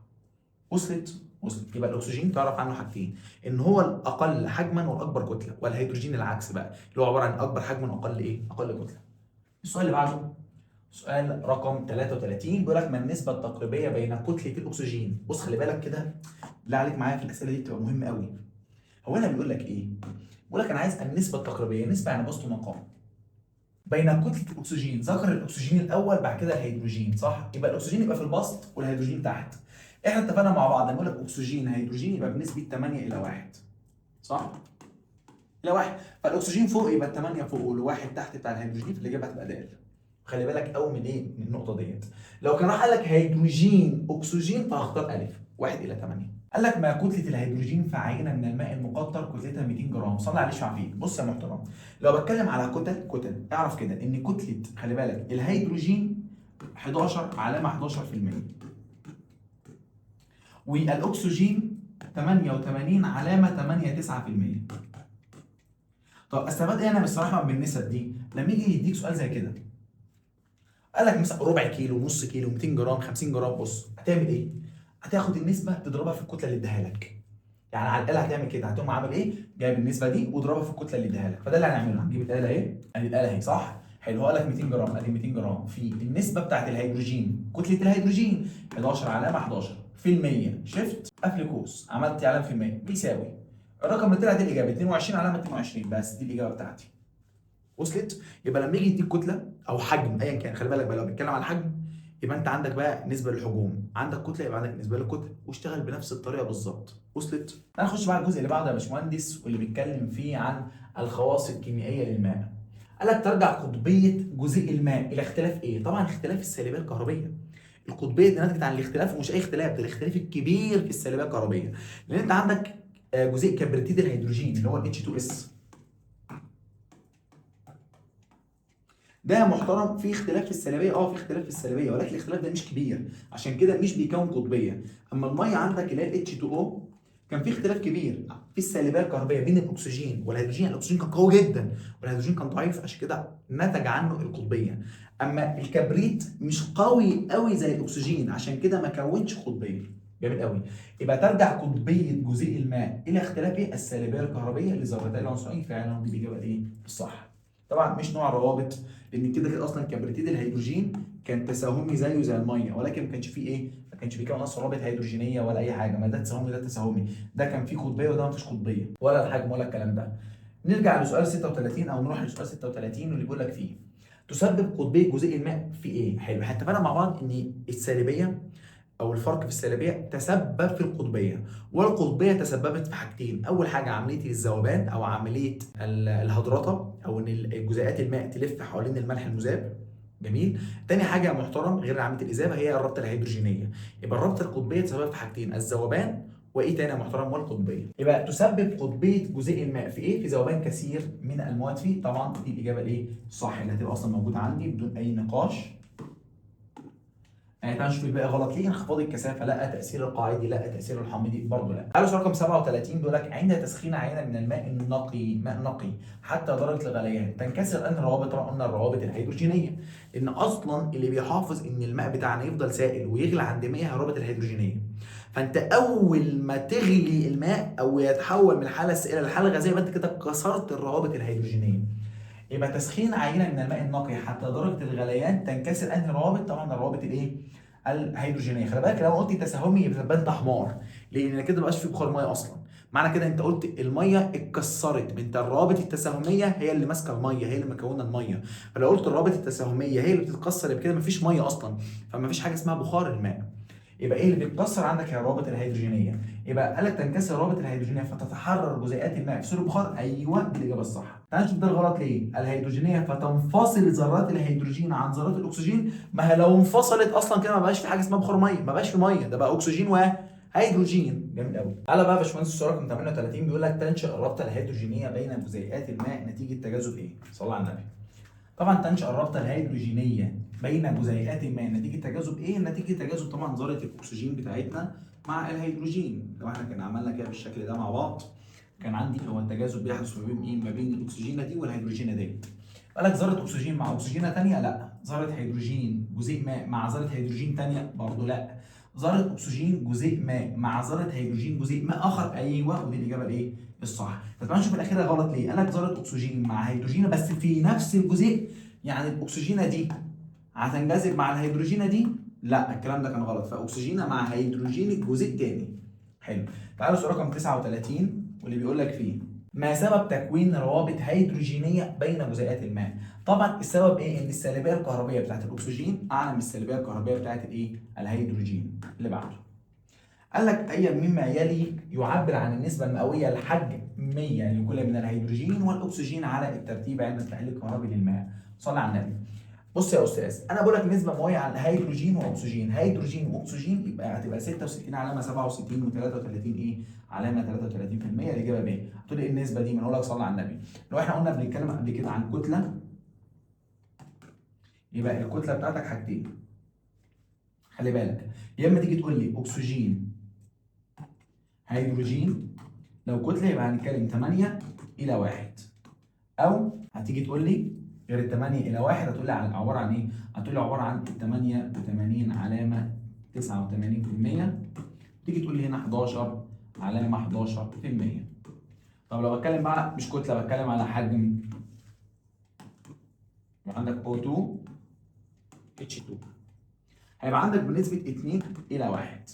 وصلت؟ وصلت. يبقى الاكسجين تعرف عنه حاجتين، ان هو الاقل حجما والاكبر كتله، والهيدروجين العكس بقى اللي هو عباره عن اكبر حجما واقل ايه؟ اقل كتله. السؤال اللي بعده، سؤال رقم 33 بيقول لك ما النسبه التقريبيه بين كتله الاكسجين؟ بص خلي بالك كده، لا عليك معايا في الاسئله دي بتبقى مهمه قوي. هو هنا بيقول لك ايه؟ بيقول لك انا عايز النسبه التقريبيه، نسبه يعني بسط مقام، بين كتله الاكسجين. ذكر الاكسجين الاول بعد كده الهيدروجين، صح؟ يبقى الاكسجين يبقى في البسط والهيدروجين تحت. احنا اتفقنا مع بعض لما اقول لك اكسجين هيدروجين يبقى بنسبه 8 الى 1، صح؟ الى 1. فالاكسجين فوق يبقى 8 فوق والواحد تحت بتاع الهيدروجين، فالاجابه هتبقى د. خلي بالك قوي من ايه؟ من النقطه ديت. لو كان راح قال لك هيدروجين اكسجين فهختار الف 1 الى 8. قال لك ما كتله الهيدروجين في عينه من الماء المقطر كتلتها 200 جرام. صلي عليه اشفع فيك. بص يا محترم، لو بتكلم على كتل اعرف كده ان كتله، خلي بالك الهيدروجين 11 علامه 11%، والاكسجين 88 علامه 89%. طب استفاد ايه انا بصراحه بالنسب دي؟ لما يجي يديك سؤال زي كده قال لك مثلا ربع كيلو، نص كيلو، 200 جرام، 50 جرام، بص هتعمل ايه؟ هتاخد النسبه تضربها في الكتله اللي اديها لك. يعني على الاله هتعمل كده، هتقوم عامل ايه؟ جايب النسبه دي واضربها في الكتله اللي اديها لك. فده اللي هنعمله، هنجيب الاله اهي، ادي الاله اهي، صح؟ حلو. هو قال لك 200 جرام، ادي 200 جرام في النسبه بتاعت الهيدروجين، كتله الهيدروجين 11 علامه 11 في المية، شفت؟ قفل قوس، عملت علامه في المية، بيساوي الرقم اللي طلع دي الاجابه 22 علامه 22، بس دي الاجابه بتاعتي. وصلت؟ يبقى لما يجي يديك كتله او حجم ايا كان، خلي بالك بقى لو بيتكلم عن حجم يبقى انت عندك بقى نسبه للحجوم، عندك كتله يبقى عندك نسبه للكتله، واشتغل بنفس الطريقه بالظبط. وصلت؟ تعال نخش بقى على الجزء اللي بعده يا باشمهندس، واللي بيتكلم فيه عن الخواص الكيميائيه للماء. قال لك ترجع قطبيه جزيء الماء الى اختلاف ايه؟ طبعا اختلاف السالبيه الكهربيه. القطبيه دي ناتجه عن الاختلاف، ومش اي اختلاف، ده الاختلاف الكبير في السالبيه الكهربيه. لان انت عندك جزيء كبريتيد الهيدروجين اللي هو ال H2S، ده محترم في اختلاف في السلبيه، في اختلاف في السلبيه، ولكن الاختلاف ده مش كبير، عشان كده مش بيكون قطبيه. اما الميه عندك اللي هي ال H2O كان في اختلاف كبير في السالبيه الكهربائيه بين الاكسجين والهيدروجين. الاكسجين كان قوي جدا والهيدروجين كان ضعيف، عشان كده نتج عنه القطبيه. اما الكبريت مش قوي قوي زي الاكسجين، عشان كده ما كونش قطبيه. جامد قوي. يبقى ترجع قطبيه جزيء الماء الى اختلاف السالبيه الكهربائيه لذرتي العنصرين، فعلا دي الاجابه الايه؟ الصح. طبعا مش نوع روابط، لان كده كده اصلا كبريتيد الهيدروجين كان تساهمي زيه زي الميه، ولكن ما كانش فيه ايه؟ ما كانش بيكون اصلا روابط هيدروجينيه ولا اي حاجه، ما ده تساهمي ده تساهمي، ده كان فيه قطبيه وده ما فيش قطبيه، ولا الحجم ولا الكلام ده. نرجع لسؤال 36 او نروح لسؤال 36 واللي بيقول لك فيه تسبب قطبيه جزيء الماء في ايه؟ حلو، احنا اتفقنا مع بعض ان السالبيه او الفرق في السالبيه تسبب في القطبيه، والقطبيه تسببت في حاجتين. اول حاجه عمليه الذوبان او عمليه الهدرطه، او ان الجزيئات الماء تلف حوالين الملح المذاب. جميل. تاني حاجه يا محترم غير عمليه الاذابه هي الرابطه الهيدروجينيه. يبقى الرابطه القطبيه تسبب في حاجتين، الذوبان وايه تاني يا محترم؟ والقطبيه. يبقى تسبب قطبيه جزيء الماء في ايه؟ في ذوبان كثير من المواد فيه. طبعا دي الاجابه الايه؟ الصح اللي هتبقى اصلا موجوده عندي بدون اي نقاش. يعني تعال نشوف الباقي غلط ليه. انخفاض الكثافه لا، تاثير القاعدي لا، تاثير الحامضي برضه لا. تعالوا رقم 37 بيقول لك عند تسخين عينه من الماء النقي، ماء نقي، حتى درجه الغليان تنكسر انهي روابط؟ قلنا الروابط الهيدروجينيه، لان اصلا اللي بيحافظ ان الماء بتاعنا يفضل سائل ويغلى عند 100 هي الروابط الهيدروجينيه. فانت اول ما تغلي الماء او يتحول من الحاله السائله للحاله الغازيه يبقى انت كده كسرت الروابط الهيدروجينيه. يبقى تسخين عينه من الماء النقي حتى درجه الغليان تنكسر انهي روابط؟ طبعا الروابط الايه؟ الهيدروجينيه. خلي بالك لو قلت تساهمي يبقى انت حمار، لان كده مبقاش في بخار ميه اصلا. معنى كده انت قلت الميه اتكسرت، انت الروابط التساهميه هي اللي ماسكه الميه، هي اللي مكونه الميه. فلو قلت الروابط التساهميه هي اللي بتتكسر يبقى كده مفيش ميه اصلا، فمفيش حاجه اسمها بخار الماء. يبقى ايه اللي بيتكسر عندك؟ هي الروابط الهيدروجينيه. يبقى قال لك تنكسر الروابط الهيدروجينيه فتتحرر جزيئات الماء في صوره بخار. ايوه دي الاجابه الصح. تعال نشوف ده الغلط ليه. الهيدروجينيه فتنفصل ذرات الهيدروجين عن ذرات الاكسجين. ما هي لو انفصلت اصلا كده ما بقاش في حاجه اسمها بخار ميه، ما بقاش في ميه، ده بقى اكسجين وهيدروجين. جامد قوي. تعالى بقى يا باشمهندس السؤال رقم 38 بيقول لك تنشئ الرابطه الهيدروجينيه بين جزيئات الماء نتيجه تجاذب ايه؟ صلى على النبي. طبعا تنشأ الرابطة الهيدروجينية بين جزيئات الماء نتيجة تجاذب ايه؟ نتيجة تجاذب طبعا ذرة الأكسجين بتاعتنا مع الهيدروجين. لو احنا كنا عملنا كده بالشكل ده مع بعض كان عندي هو التجاذب بيحدث ما بين ايه؟ ما بين الأكسجينة دي والهيدروجينة دي. قال لك ذرة أكسجين مع أكسجينة ثانية؟ لا. ذرة هيدروجين جزيء ماء مع ذرة هيدروجين ثانية؟ برضه لا. ذرة أكسجين جزيء ماء مع ذرة هيدروجين جزيء ماء آخر؟ أيوه ودي الإجابة الإيه؟ الصح. طب نشوف الأخيرة غلط ليه؟ قال لك ذرة أكسجين مع هيدروجين بس في نفس الجزيء، يعني الاكسجينه دي هتنجذب مع الهيدروجينه دي؟ لا الكلام ده كان غلط، فاكسجينه مع هيدروجين الجزيء تاني. حلو. تعالوا سؤال رقم 39 واللي بيقول لك فيه ما سبب تكوين روابط هيدروجينيه بين جزيئات الماء؟ طبعا السبب ايه؟ ان السالبيه الكهربائيه بتاعت الاكسجين اعلى من السالبيه الكهربائيه بتاعت الايه؟ الهيدروجين. اللي بعده قال لك اي مما يلي يعبر عن النسبه المئويه الحجميه لكل من الهيدروجين والاكسجين على الترتيب عند التحليل الكهربي للماء؟ صلى على النبي. بص يا استاذ انا بقول لك نسبه مئويه عن هيدروجين واكسجين، هيدروجين واكسجين يبقى هتبقى 66 علامه 67 و33 ايه؟ علامه 33%. الاجابه ب. هتقول لي ايه النسبه دي؟ ما انا اقول لك صلى على النبي. لو احنا قلنا بنتكلم قبل كده عن كتله، يبقى الكتله بتاعتك حاجتين. خلي بالك يا اما تيجي تقول لي اكسجين هيدروجين، لو كتله يبقى هنتكلم 8 الى 1، او هتيجي تقول لي غير ال 8 الى 1 هتقول لي عباره عن ايه؟ هتقول لي عباره عن 88 علامه 89%، تيجي تقول لي هنا 11 علامه 11%. طب لو بتكلم بقى مش كتله، بتكلم على حجم، عندك O2 H2 هيبقى عندك بنسبه 2 الى 1.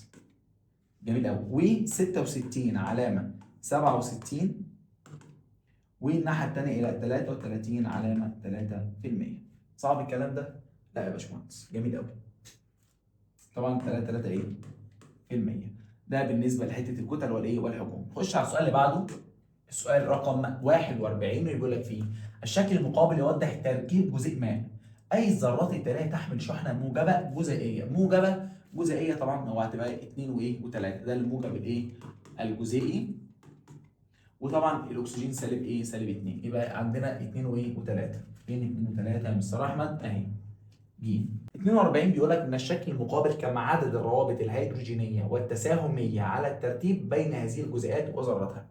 جميل قوي. و66 علامه 67، والناحيه الثانيه الى 33 علامه 3%. صعب الكلام ده؟ لا يا باشمهندس جميل قوي. طبعا 3 ايه في المية. ده بالنسبه لحته الكتل والايه والحجوم. نخش على السؤال اللي بعده، السؤال رقم 41 اللي بيقول لك فيه الشكل المقابل يوضح تركيب جزيء ما. اي الذرات التاليه تحمل شحنه موجبه جزيئيه. موجبه جزيئيه طبعا هو هتبقى 2 وايه و3. ده الموجب الايه الجزيئي. وطبعا الاكسجين سالب ايه سالب 2. يبقى عندنا 2 وايه و3. فين 2 و3 يا مستر احمد؟ اهي ج. 42 بيقول لك ان الشكل المقابل كما عدد الروابط الهيدروجينيه والتساهميه على الترتيب بين هذه الجزيئات وذراتها.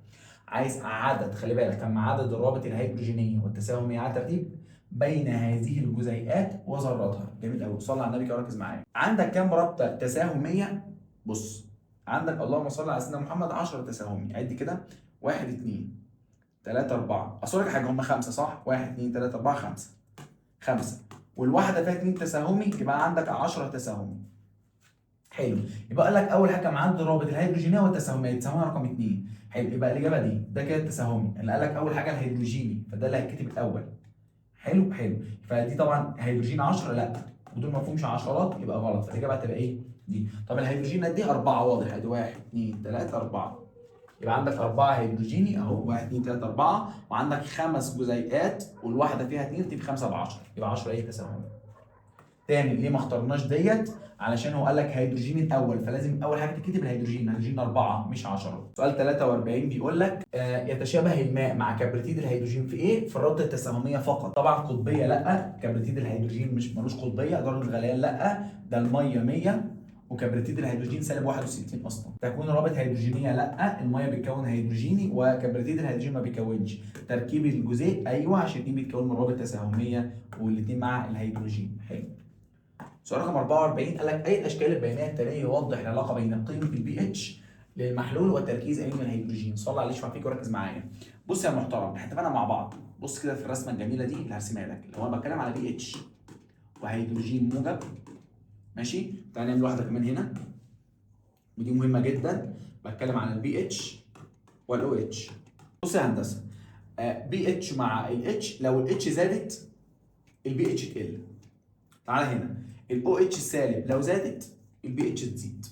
عايز عدد، خلي بالك، كما عدد الروابط الهيدروجينيه والتساهميه على الترتيب بين هذه الجزيئات وذراتها. جميل قوي، صلي على النبي كده وركز معايا. عندك كام رابطه تساهميه؟ بص، عندك اللهم صل على سيدنا محمد 10 تساهمي. عد كده 1 2 3 4. اصل لك حاجه، هم 5 صح؟ 1 2 3 4 5. 5 والواحده فيها 2 تساهمي، يبقى عندك 10 تساهمي. حلو، يبقى قال لك اول حاجه مع عدد الروابط الهيدروجينيه والتساهميه. التساهميه رقم 2. حلو، يبقى الاجابه دي ده كده التساهمي. اللي قال لك اول حاجه الهيدروجيني، فده اللي هيتكتب الاول. حلو حلو، فدي طبعا هيدروجين 10 لا، ودول ما فيهمش عشرات يبقى غلط، فالاجابه هتبقى ايه؟ دي. طب الهيدروجين قد ايه؟ 4 واضح، ادي 1 2 3 4. يبقى عندك 4 هيدروجيني اهو، 1 2 3 4، وعندك 5 جزيئات والواحده فيها 2 تبقى 5 ب 10، يبقى 10 ايه تساهمي. تاني ليه ما اخترناش ديت؟ علشان هو قال لك هيدروجين الاول، فلازم اول حاجه تكتب الهيدروجين 4 مش 10. سؤال 43 بيقول لك يتشابه الماء مع كبريتيد الهيدروجين في ايه؟ في الرابطه التساهميه فقط. طبعا قطبيه لا، كبريتيد الهيدروجين مش ملوش قطبيه. درجه الغليان لا، ده الميه 100 وكبريتيد الهيدروجين سالب 61 اصلا. تكوين رابط هيدروجينيه لا، الميه بتكون هيدروجيني وكبريتيد الهيدروجين ما بيكونش. تركيب الجزيء ايوه، عشان الاثنين بيتكون من رابط تساهميه والاثنين مع الهيدروجين. حلو. سؤال رقم 44 قال لك اي الاشكال البيانيه التاليه يوضح العلاقه بين قيمه البي اتش للمحلول وتركيز ايون الهيدروجين. صلى عليه يشفع فيك وركز معايا. بص يا محترم، احنا اتفقنا مع بعض. بص كده في الرسمه الجميله دي اللي هرسمها لك، لو انا بتكلم على بي اتش وهيدروجين موجب، ماشي؟ تعالى نعمل واحده كمان هنا ودي مهمه جدا. بتكلم على البي اتش والاو اتش. بص يا هندسه، بي اتش مع الاتش، لو الاتش زادت البي اتش تقل. تعالى هنا، الاو اتش السالب لو زادت البي اتش تزيد.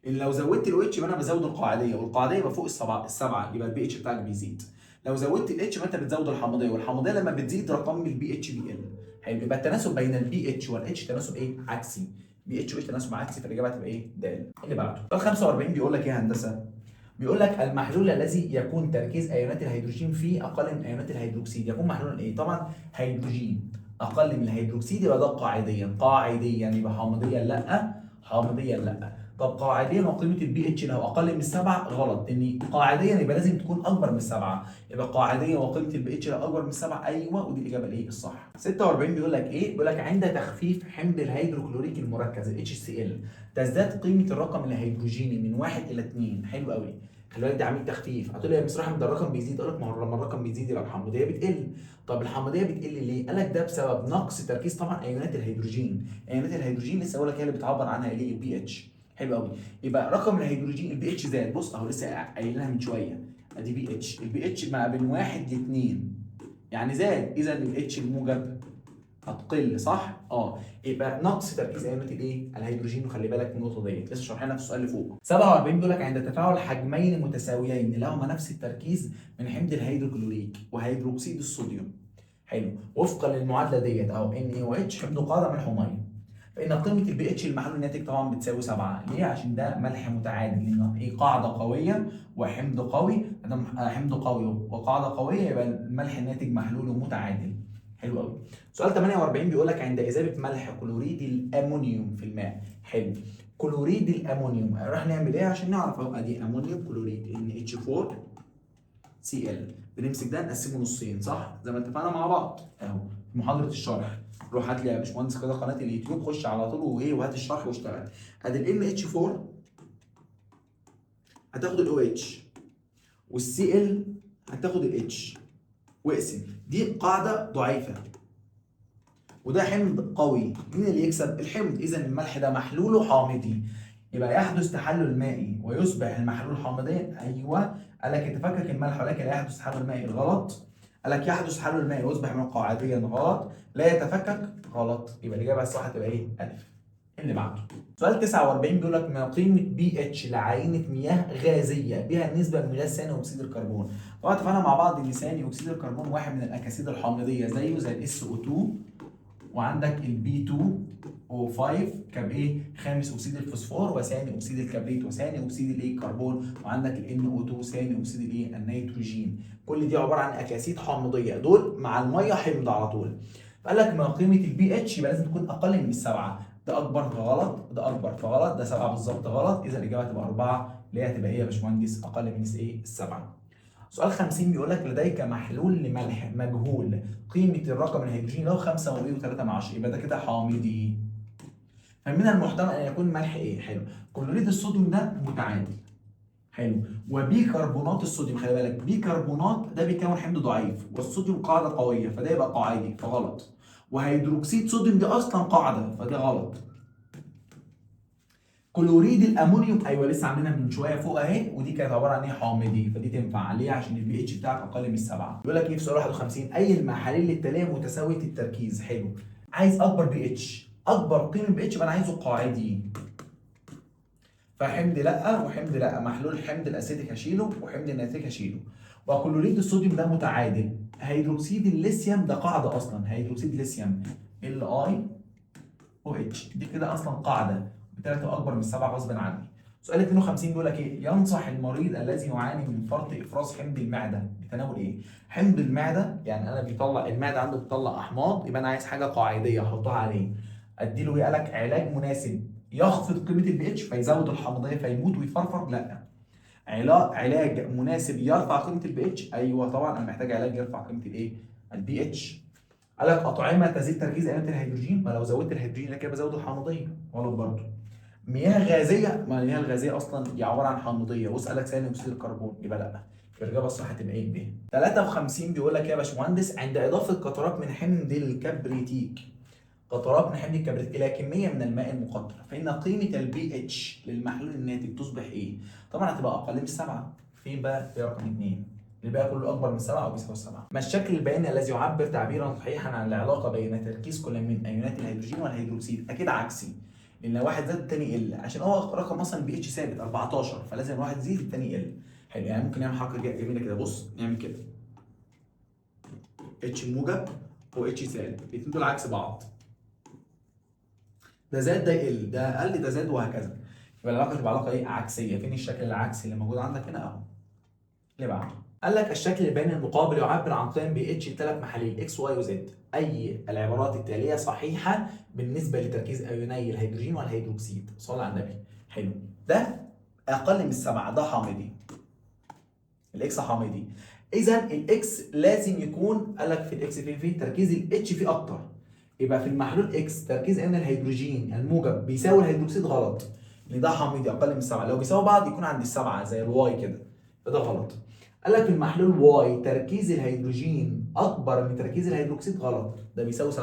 اللي لو زودت الاو اتش يبقى انا بزود القاعديه، والقاعديه يبقى فوق السبعه يبقى البي اتش بتاعك بيزيد. لو زودت الاتش يبقى انت بتزود الحمضيه، والحمضيه لما بتزيد رقم البي اتش بيقل. حلو، يبقى التناسب بين البي اتش والاتش تناسب ايه؟ عكسي. بي اتش واتش تناسب عكسي، فالاجابه هتبقى ايه؟ د. اللي بعده سؤال 45 بيقول لك ايه يا هندسه؟ بيقول لك المحلول الذي يكون تركيز ايونات الهيدروجين فيه اقل من ايونات الهيدروكسيد يكون محلولا ايه؟ طبعا هيدروجين اقل من الهيدروكسيد يبقى ده قاعديا. قاعديا يبقى حامضيا لا، حامضيا لا. طب قاعديا وقيمه البي اتش لو اقل من 7 غلط، ان قاعديا يبقى لازم تكون اكبر من 7. يبقى قاعديا وقيمه البي اتش لو اكبر من 7 ايوه، ودي الاجابه الايه الصح. 46 بيقول لك ايه؟ بيقول لك عند تخفيف حمض الهيدروكلوريك المركز ال HCl تزداد قيمه الرقم الهيدروجيني من 1 إلى 2. حلو قوي. خلي بالك ده عميل تخفيف. هتقول لي يا مستر احمد ده الرقم بيزيد، اقول لك ما هو لما الرقم بيزيد يبقى الحمضيه بتقل. طب الحمضيه بتقل ليه؟ قال لك ده بسبب نقص تركيز طبعا ايونات الهيدروجين. ايونات الهيدروجين لسه بقول لك هي اللي بتعبر عنها ليه؟ البي اتش. حلو قوي. يبقى رقم الهيدروجين البي اتش زاد. بص اهو لسه قايلها من شويه، ادي بي اتش، البي اتش ما بين 1 ل 2 يعني زاد، اذا الاتش الموجب هتقل صح؟ يبقى نقص تركيز ايونات الايه؟ الهيدروجين. وخلي بالك من النقطه ديت لسه شارحينها في السؤال اللي فوق. 47 بيقول لك عند تفاعل حجمين متساويين لهما نفس التركيز من حمض الهيدروكلوريك وهيدروكسيد الصوديوم. حلو، وفقا للمعادله ديت اهو ان اي او اتش حمض قاعده ملح وميه، فان قيمه البي اتش المحلول الناتج طبعا بتساوي 7. ليه؟ عشان ده ملح متعادل، لان ايه؟ قاعده قويه وحمض قوي، حمض قوي وقاعده قويه يبقى الملح الناتج محلول ومتعادل. حلو قوي. سؤال 48 بيقول لك عند اذابه ملح كلوريد الامونيوم في الماء. حلو، كلوريد الامونيوم راح نعمل ايه عشان نعرف اهو؟ ادي امونيوم كلوريد NH4Cl. بنمسك ده نقسمه نصين صح؟ زي ما اتفقنا مع بعض اهو في محاضره الشرح. روح هات لي يا باشمهندس كده قناه اليوتيوب، خش على طول وايه وهات الشرح واشتغل. ادي ال NH4 هتاخد ال OH والCl هتاخد ال H واقسم. دي قاعده ضعيفه وده حمض قوي، مين اللي يكسب؟ الحمض. اذا الملح ده محلوله حامضي، يبقى يحدث تحلل مائي ويصبح المحلول حامضيا. ايوه، قال لك يتفكك الملح ولكن لا يحدث تحلل مائي. الغلط. قال لك يحدث تحلل مائي ويصبح قاعديا. غلط. لا يتفكك. غلط. يبقى الاجابه الصح تبقى ايه؟ الف. اللي بعده سؤال 49 بيقول لك ما قيمه بي اتش لعينه مياه غازيه بها نسبه من غاز ثاني اكسيد الكربون. طبعا اتفقنا مع بعض ان ثاني اكسيد الكربون واحد من الاكاسيد الحامضيه زيه زي الاس او 2، وعندك البي 2 او 5 كايه خامس اكسيد الفوسفور وثاني اكسيد الكبريت وثاني اكسيد الايه الكربون، وعندك الان او 2 ثاني اكسيد الايه النيتروجين. كل دي عباره عن اكاسيد حامضيه، دول مع الميه حمض على طول. فقال لك ما قيمه البي اتش يبقى لازم تكون اقل من السبعه. ده اكبر فغلط، ده اكبر فغلط، ده 7 بالظبط غلط، اذا الاجابه هتبقى 4 اللي هي هتبقى ايه يا باشمهندس؟ اقل من ايه؟ السبعه. سؤال 50 بيقول لك لديك محلول لملح مجهول قيمة الرقم الهيدروجيني له 5.3 يبقى ده كده حامضي. فمن المحتمل ان يكون ملح ايه؟ حلو. كلوريد الصوديوم ده متعادل. حلو. وبيكربونات الصوديوم، خلي بالك بيكربونات ده بيكون حمض ضعيف والصوديوم قاعدة قوية فده يبقى قاعدي فغلط. وهيدروكسيد صوديوم دي اصلا قاعدة فده غلط. كلوريد الامونيوم ايوه لسه عاملينها من شويه فوق اهي، ودي كانت عباره عن ايه؟ حامضي، فدي تنفع ليه؟ عشان البي اتش بتاعك اقل من السبعه. بيقول لك ايه في سؤال 51 اي المحاليل التاليه متساويه التركيز. حلو. عايز اكبر بي اتش، اكبر قيمه بي اتش يبقى انا عايزه قاعدي. فحمض لا وحمض لا، محلول حمض الاسيتيك هشيله وحمض النيتريك هشيله. وكلوريد الصوديوم ده متعادل. هيدروكسيد الليثيوم ده قاعده اصلا، هيدروكسيد ليثيوم ال اي او اتش دي كده اصلا قاعده، بالتالي تبقى اكبر من 7 غصب عني. سؤال 52 بيقول لك ايه؟ ينصح المريض الذي يعاني من فرط افراز حمض المعده بتناول ايه؟ حمض المعده يعني انا بيطلع المعده عنده بتطلع احماض، يبقى انا عايز حاجه قاعديه احطها عليه. اديله ايه؟ قال لك علاج مناسب يخفض قيمه البي اتش فيزود الحمضيه فيموت ويفرفر؟ لا. علاج مناسب يرفع قيمه البي اتش؟ ايوه طبعا انا محتاج علاج يرفع قيمه الايه؟ البي اتش. قال لك اطعمه تزيد تركيز ايونات الهيدروجين، ما لو زودت الهيدروجين انا كده بزود الحمضيه، غلط برضه. مياه غازيه، ما المياه الغازيه اصلا دي عباره عن حمضيه، واسالك ثاني اكسيد الكربون يبقى لا. الاجابه الصح هتبقى ايه؟ ب. 53 بيقول لك يا باشمهندس عند اضافه قطرات من حمض الكبريتيك، قطرات من حمض الكبريت الى كميه من الماء المقطر، فان قيمه البي اتش للمحلول الناتج تصبح ايه؟ طبعا هتبقى اقل من 7. فين بقى؟ في رقم 2. الباقي كله اكبر من 7 او بيساوي 7. ما الشكل البياني الذي يعبر تعبيرا صحيحا عن العلاقه بين تركيز كل من ايونات الهيدروجين والهيدروكسيد؟ اكيد عكسي، لان لو واحد زاد الثاني يقل، عشان هو رقم مثلا البي اتش ثابت 14 فلازم الواحد يزيد الثاني يقل. حلو. يعني ممكن نعمل حركه جميله كده، بص نعمل كده اتش موجب و اتش سالب، الاثنين دول عكس بعض، ده زاد ده يقل، ده قل ده زاد، وهكذا. يبقى العلاقه تبقى علاقه ايه؟ عكسيه. فين الشكل العكسي اللي موجود عندك هنا اهو؟ اللي بعده قال لك الشكل البياني المقابل يعبر عن قيم بي اتش لثلاث محاليل اكس واي وزد، اي العبارات التاليه صحيحه بالنسبه لتركيز ايوني الهيدروجين والهيدروكسيد؟ صلى على النبي. حلو. ده اقل من 7 ده حامضي، الاكس حامضي. اذا الاكس لازم يكون، قال لك في الاكس فيه تركيز الاتش فيه اكتر، يبقى في المحلول اكس تركيز ايون الهيدروجين الموجب بيساوي الهيدروكسيد غلط، لان ده حامضي اقل من 7. لو بيساوي بعض يكون عند السبعه زي الواي كده، فده غلط. قال لك في المحلول واي تركيز الهيدروجين اكبر من تركيز الهيدروكسيد غلط، ده بيساوي 7،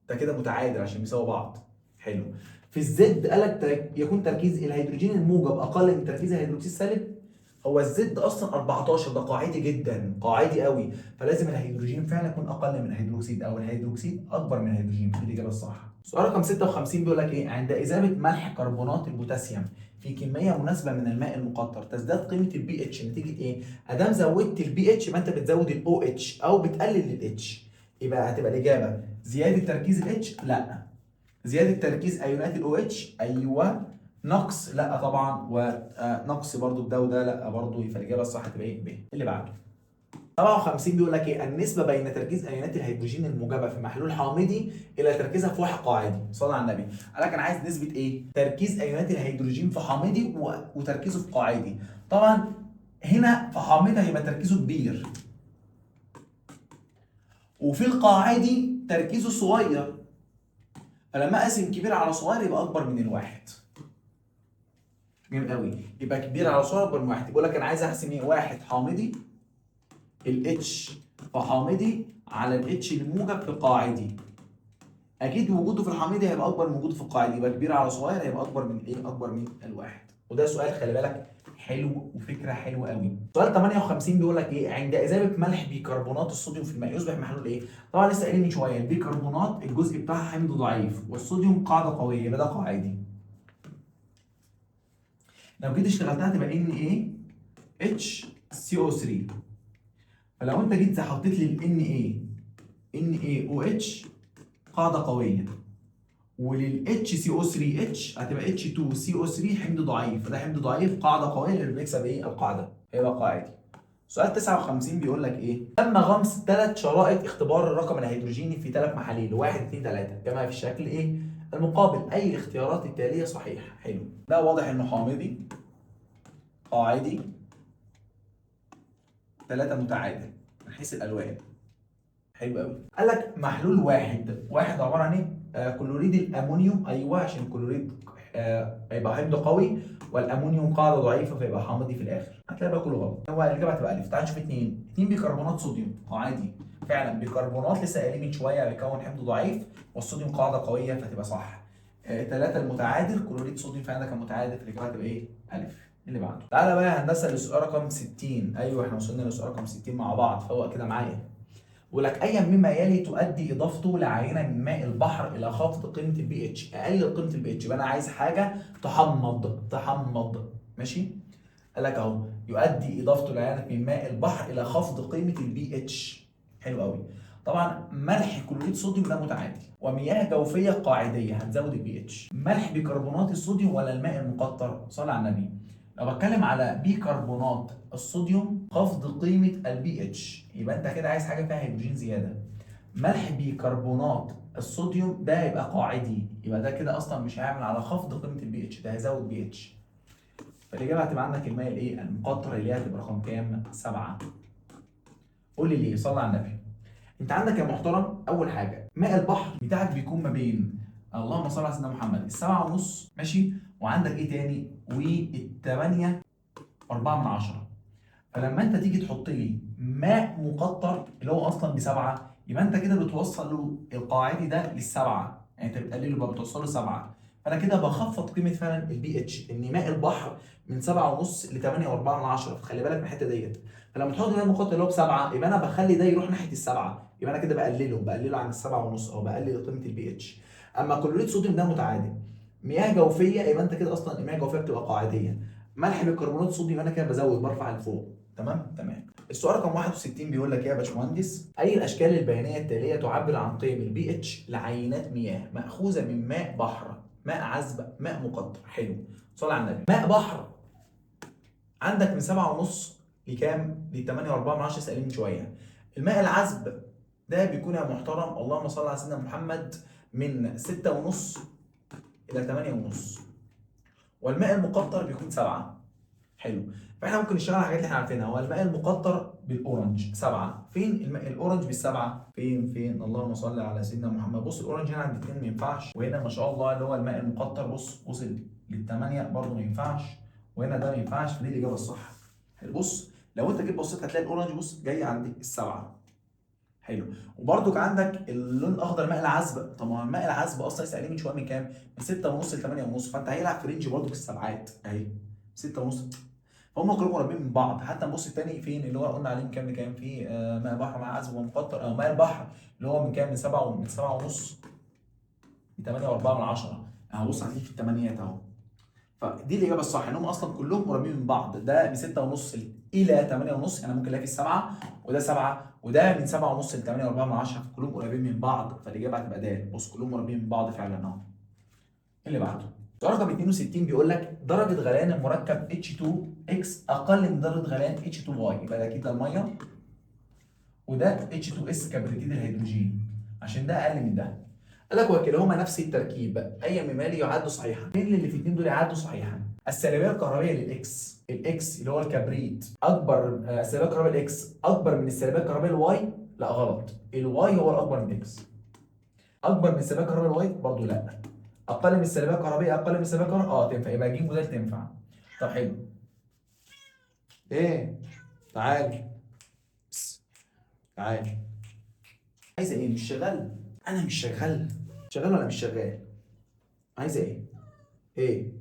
ده كده متعادل عشان بيساوي بعض. حلو. في الزد قال لك يكون تركيز الهيدروجين الموجب اقل من تركيز الهيدروكسيد سالب. هو الزد اصلا 14 ده قاعدي جدا، قاعدي قوي، فلازم الهيدروجين فعلا يكون اقل من الهيدروكسيد او الهيدروكسيد اكبر من الهيدروجين، دي الاجابه الصح. سؤال رقم 56 بيقول لك ايه؟ عند اذابه ملح كربونات البوتاسيوم في كميه مناسبه من الماء المقطر تزداد قيمه البي اتش نتيجه ايه؟ ادام زودت البي اتش يبقى انت بتزود الاو اتش او بتقلل الاتش، يبقى هتبقى الاجابه زياده تركيز الاتش؟ لا. زياده تركيز ايونات الاو اتش؟ ايوه. نقص؟ لا طبعا. ونقص برضو بده وده؟ لا برضو. يبقى الاجابه الصح هتبقى ايه؟ ب. اللي بعده 57 بيقول لك ايه؟ النسبه بين تركيز ايونات الهيدروجين الموجبه في محلول حامضي الى تركيزها في واحد قاعدي. صلى على النبي. قال لك انا عايز نسبه ايه؟ تركيز ايونات الهيدروجين في حامضي وتركيزه في قاعدي. طبعا هنا في حامضي هيبقى تركيزه كبير، وفي القاعدي تركيزه صغير، فلما اقسم كبير على صغير يبقى اكبر من الواحد. جامد قوي. يبقى كبير على صغير اكبر من واحد. بيقول لك انا عايز احسم ايه؟ واحد حامضي الاتش في حامضي على الاتش الموجب في قاعدي. اكيد وجوده في الحامضي هيبقى اكبر من وجوده في القاعدي، يبقى كبير على صغير هيبقى اكبر من ايه؟ اكبر من الواحد. وده سؤال خلي بالك حلو وفكره حلوه قوي. سؤال 58 بيقول لك ايه؟ عند اذابه ملح بيكربونات الصوديوم في الماء يصبح محلول ايه؟ طبعا لسه قايلين من شويه البيكربونات الجزء بتاعها حمض ضعيف والصوديوم قاعده قويه، يبقى ده قاعدي. لو جيت اشتغلتها تبقى ان ايه اتش سي او 3. فلو انت جيت حطيت لي ال ان اي او اتش قاعده قويه، ولل HCO3H هتبقى H2CO3 حمض ضعيف، فده حمض ضعيف قاعده قويه اللي بيكسب ايه؟ القاعده، هيبقى قاعدي. سؤال 59 بيقول لك ايه؟ تم غمس 3 شرائط اختبار الرقم الهيدروجيني في 3 محاليل 1 2 3 كما في الشكل ايه؟ المقابل، اي الاختيارات التاليه صحيح؟ حلو. ده واضح انه حامضي، قاعدي، 3 متعادل من حيث الالوان. حلو قوي. قال لك محلول واحد عباره عن ايه؟ كلوريد الامونيوم، ايوه عشان الكلوريد هيبقى حمض قوي والامونيوم قاعده ضعيفه فيبقى حامضي في الاخر. هتلاقي بقى كله غلط. هو الاجابه هتبقى الف. تعال نشوف اتنين بيكربونات صوديوم عادي. فعلا بيكربونات لسه قايلين من شويه بيكون حمض ضعيف والصوديوم قاعده قويه فتبقى صح. 3 المتعادل كلوريد صوديوم فعلا كان متعادل، فالاجابه هتبقى ايه؟ الف. اللي بعده. تعالى بقى يا هندسه للسؤال رقم 60. ايوه احنا وصلنا للسؤال رقم 60 مع بعض، فهو كده معايا. بيقول لك اي مما يلي تؤدي اضافته لعينه من ماء البحر الى خفض قيمه البي اتش، اقل قيمه البي اتش، يبقى انا عايز حاجه تحمض ماشي. قال لك اهو يؤدي اضافته لعينه من ماء البحر الى خفض قيمه البي اتش. حلو قوي. طبعا ملح كلوريد صوديوم ده متعادل، ومياه جوفيه قاعديه هتزود البي اتش. ملح بيكربونات الصوديوم ولا الماء المقطر؟ صلى على النبي. لو بتكلم على بيكربونات الصوديوم خفض قيمه البي اتش، يبقى انت كده عايز حاجه فيها هيدروجين زياده. ملح بيكربونات الصوديوم ده هيبقى قاعدي، يبقى ده كده اصلا مش هيعمل على خفض قيمه البي اتش، ده هيزود بي اتش. فالاجابه هتبقى عندك الماء الايه؟ المقطر، اللي هي هتبقى رقم كام؟ 7. قول لي ليه؟ صلى على النبي. انت عندك يا محترم اول حاجه ماء البحر بتاعك بيكون ما بين، اللهم صل على سيدنا محمد، السبعة ونص ماشي، وعندك ايه تاني؟ والتمانية 4/10. فلما انت تيجي تحط لي ماء مقطر اللي هو اصلا بسبعة، يبقى انت كده بتوصل له القاعدي ده للسبعة، يعني انت بتقلله بقى بتوصله 7. فانا كده بخفض قيمه فعلا البي اتش، ان ماء البحر من 7.5 ل 8.4، فخلي بالك من الحته ديت. فلما تحط ماء مقطر اللي هو بسبعة، يبقى انا بخلي ده يروح ناحيه السبعه، يبقى انا كده بقلله عن ال7.5 او بقلل قيمه البي اتش. اما كلوريد صوديوم ده متعادل. مياه جوفيه يبقى انت كده اصلا المياه الجوفيه بتبقى قاعديه. ملح بيكربونات صوديوم انا كده بزود برفع لفوق. تمام. السؤال رقم 61 بيقول لك ايه يا باشمهندس؟ اي الاشكال البيانيه التاليه تعبر عن قيم البي اتش لعينات مياه ماخوذه من ماء بحر، ماء عذب، ماء مقطر؟ حلو. صلى على النبي. ماء بحر عندك من 7.5 لكام؟ ل 8.4 سائلين من شويه. الماء العذب ده بيكون يا محترم اللهم صل على سيدنا محمد من 6.5 الى 8.5. والماء المقطر بيكون 7. حلو. فاحنا ممكن نشتغل على الحاجات اللي احنا عارفينها. هو الماء المقطر بالاورنج 7. فين الماء الاورنج بالسبعه؟ فين اللهم صل على سيدنا محمد. بص الاورنج هنا عند 2 ما ينفعش، وهنا ما شاء الله اللي هو الماء المقطر بص وصل لل8 برضه ما ينفعش، وهنا ده ما ينفعش، فدي الاجابه الصح. حلو. بص لو انت جيت بصيت هتلاقي الاورنج بص جاي عند ال7. حلو. وبرضك عندك اللون الاخضر ماء العذب. طب ما الماء العذب اصلا سالين من شويه من كام؟ من 6.5 ل 8.5، فانت هيلعب في رينج برضه السبعات اهي 6.5. فهم كلهم قريبين من بعض. حتى نبص التاني فين اللي هو قلنا عليه من كام لكام؟ في ماء بحر مع عذب ومقطر، او ماء البحر اللي هو من كام؟ من 7.5 ل 8.4. اهو بص هتلاقيه في الثمانيات اهو. فدي الاجابه الصح ان هم اصلا كلهم قريبين من بعض. ده من 6.5 الى 8.5، يعني ممكن الاقي في السبعه، وده 7، وده من 7.5 ل 8.4، فكلهم قريبين من بعض، فالاجابه هتبقى د. بص كلهم قريبين من بعض فعلا اهو. اللي بعده. سؤال رقم 62 بيقول لك درجة غليان المركب H2X أقل من درجة غليان H2Y، يبقى ده أكيد ده المية، وده H2S كبريتيد الهيدروجين، عشان ده أقل من ده. قال لك وكلاهما نفس التركيب، أي ممالي يعد صحيحا. مين اللي في الاثنين دول يعدوا صحيحا؟ السلبية الكهربائية للإكس، الإكس اللي هو الكبريت أكبر، السلبية الكهربائية للإكس أكبر من السلبية الكهربائية للواي؟ لا غلط، الواي هو الأكبر من الإكس. أكبر من السلبية الكهربائية للواي؟ برضه لا. اقل من السلبيه الكهربائيه اقل من السلبيه الكهربائيه تنفع، يبقى ج ودال تنفع. طب حلو. ايه؟ تعال تعال. عايزه ايه؟ مش شغال؟ انا مش شغال. شغال ولا مش شغال؟ عايزه ايه؟ ايه؟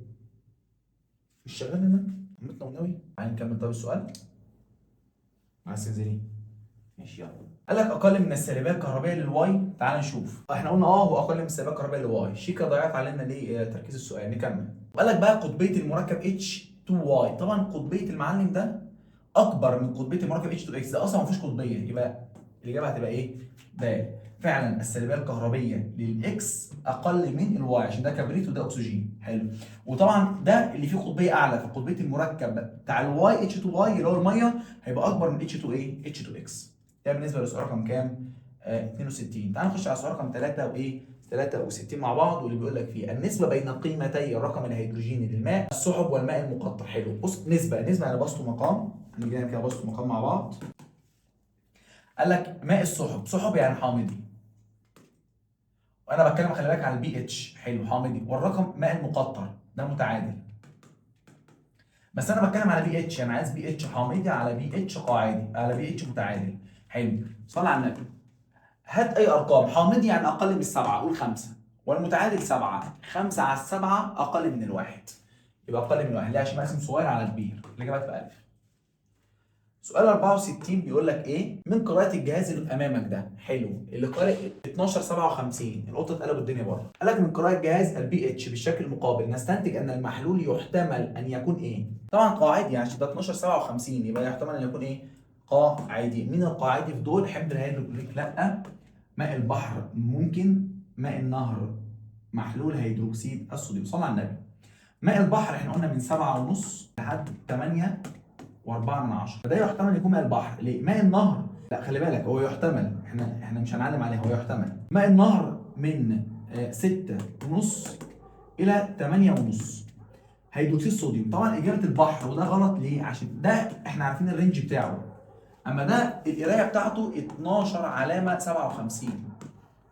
مش شغال انا؟ متنا والنبي. تعالى نكمل طب السؤال مع السنزيري. ماشي يلا. قال لك اقل من السالبيه الكهربائيه للواي. تعال نشوف. احنا قلنا هو اقل من السالبيه الكهربائيه للواي. شيكا ضيعت علينا ليه تركيز السؤال. نكمل. قال لك بقى قطبيه المركب H2Y. طبعا قطبيه المعلم ده اكبر من قطبيه المركب H2X. ده اصلا ما فيهوش قطبيه. يبقى الاجابه هتبقى ايه؟ د. فعلا السالبيه الكهربيه للاكس اقل من الواي عشان ده كبريت وده اكسجين. حلو. وطبعا ده اللي فيه قطبيه اعلى، فقطبيه المركب بتاع الواي H2Y اللي هو الميه هيبقى اكبر من H2X. ده بالنسبه لسؤال رقم كام؟ 62. تعال نخش على سؤال رقم 3 وايه؟ 63 مع بعض، واللي بيقول لك فيه النسبه بين قيمتي الرقم الهيدروجيني للماء السحب والماء المقطر. حلو. بص نسبه يعني بسط ومقام. هنيجي نعمل كده بسط ومقام مع بعض. قال لك ماء السحب، سحب يعني حامضي، وانا بتكلم خلي بالك على البي اتش. حلو حامضي. والرقم ماء المقطر ده متعادل، بس انا بتكلم على بي اتش. انا عايز بي اتش حامضي على بي اتش قاعدي على بي اتش متعادل. حلو. صل على النبي. هات اي ارقام. حامضي يعني اقل من السبعه، قول 5. والمتعادل 7. 5 على السبعه اقل من الواحد، يبقى اقل من الواحد. ليه؟ عشان مقسم صغير على كبير. الاجابه تبقى الف. سؤال 64 بيقول لك ايه؟ من قراءة الجهاز اللي امامك ده. حلو. اللي قارئ 1257. القطه اتقلب الدنيا بره. قال لك من قراءة جهاز البي اتش بالشكل المقابل نستنتج ان المحلول يحتمل ان يكون ايه؟ طبعا قاعدي يعني عشان ده 1257 يبقى يحتمل ان يكون ايه؟ قاعدي. مين القاعدي في دول؟ حمض الهيدروكلوريك لا. ماء البحر ممكن. ماء النهر محلول هيدروكسيد الصوديوم. صلى على النبي. ماء البحر احنا قلنا من 7.5 لحد 8 و4 من 10. فده يحتمل يكون ماء البحر. ليه؟ ماء النهر لا خلي بالك هو يحتمل، احنا مش هنعلم عليه، هو يحتمل. ماء النهر من 6.5 الى 8.5 هيدروكسيد صوديوم. طبعا اجابه البحر، وده غلط. ليه؟ عشان ده احنا عارفين الرينج بتاعه، اما ده القرايه بتاعته 12 علامه 57.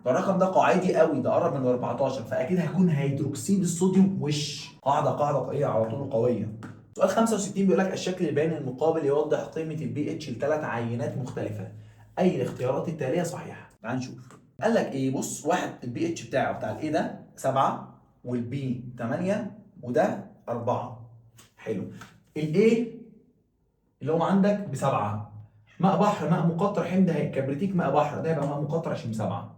ده الرقم ده قاعدي قوي، ده قرب من 14، فاكيد هيكون هيدروكسيد الصوديوم. وش قاعده قويه على طول قويه. سؤال 65 بيقول لك الشكل البياني المقابل يوضح قيمه البي اتش لثلاث عينات مختلفه. اي الاختيارات التاليه صحيحه؟ تعال نشوف. قال لك ايه؟ بص واحد البي اتش بتاع الايه ده 7 والبي 8 وده 4. حلو. الايه اللي هو عندك بسبعه، ماء بحر ماء مقطر حمض كبريتيك ماء بحر، ده يبقى ماء مقطر عشان بسبعه.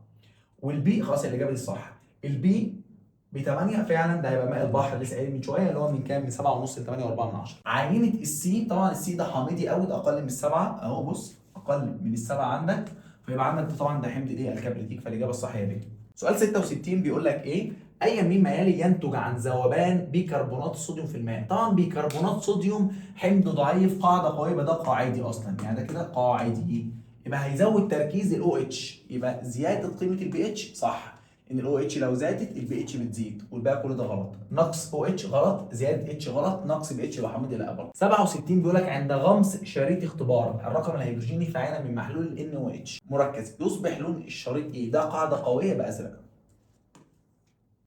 والبي خلاص الاجابه دي الصح. البي ب 8 فعلا ده هيبقى ماء البحر لسه قايل من شويه اللي هو من كام؟ من 7.5 ل 8.4. عينه السي، طبعا السي ده حامضي قوي، ده اقل من السبعه اهو. بص اقل من السبعه عندك، فيبقى عندك طبعا ده حمض ايه؟ الكبريتيك. فالاجابه الصح هي ب. سؤال 66 بيقول لك ايه؟ اي مما يلي ينتج عن ذوبان بيكربونات الصوديوم في الماء. طبعا بيكربونات صوديوم حمض ضعيف قاعده قويه، يبقى ده قاعدي اصلا، يعني ده كده قاعدي. يبقى هيزود تركيز الاو اتش، يبقى زياده قيمه البي اتش صح. ان الاو اتش لو زادت البي اتش بتزيد، والباقي كل ده غلط. نقص او اتش غلط، زياده اتش غلط، نقص بي اتش يبقى حامضي لا غلط. 67 بيقول لك عند غمس شريط اختبار الرقم الهيدروجيني في عينه من محلول ال او اتش مركز يصبح لون الشريط ايه؟ ده قاعده قويه يبقى ازرق.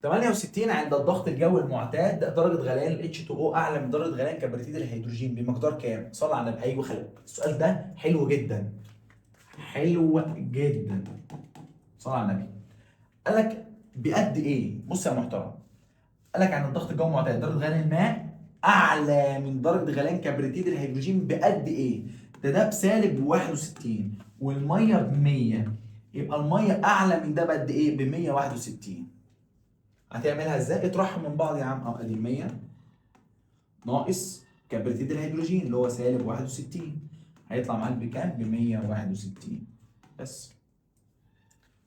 68 عند الضغط الجوي المعتاد درجه غليان ال H2O اعلى من درجه غليان كبريتيد الهيدروجين بمقدار كام؟ صل على النبي. ايوه خلي السؤال ده حلو جدا، حلو جدا. صل على النبي. قال لك بقد ايه؟ بص يا محترم. قال لك عند الضغط الجوي المعتاد درجه غليان الماء اعلى من درجه غليان كبريتيد الهيدروجين بقد ايه؟ ده بسالب 61 والميه ب 100، يبقى الميه اعلى من ده بقد ايه؟ ب 161. هتعملها ازاي؟ اطرحهم من بعض يا عم. ادي 100 ناقص كبريتيد الهيدروجين اللي هو سالب 61 هيطلع معاك بكام؟ ب 161 بس.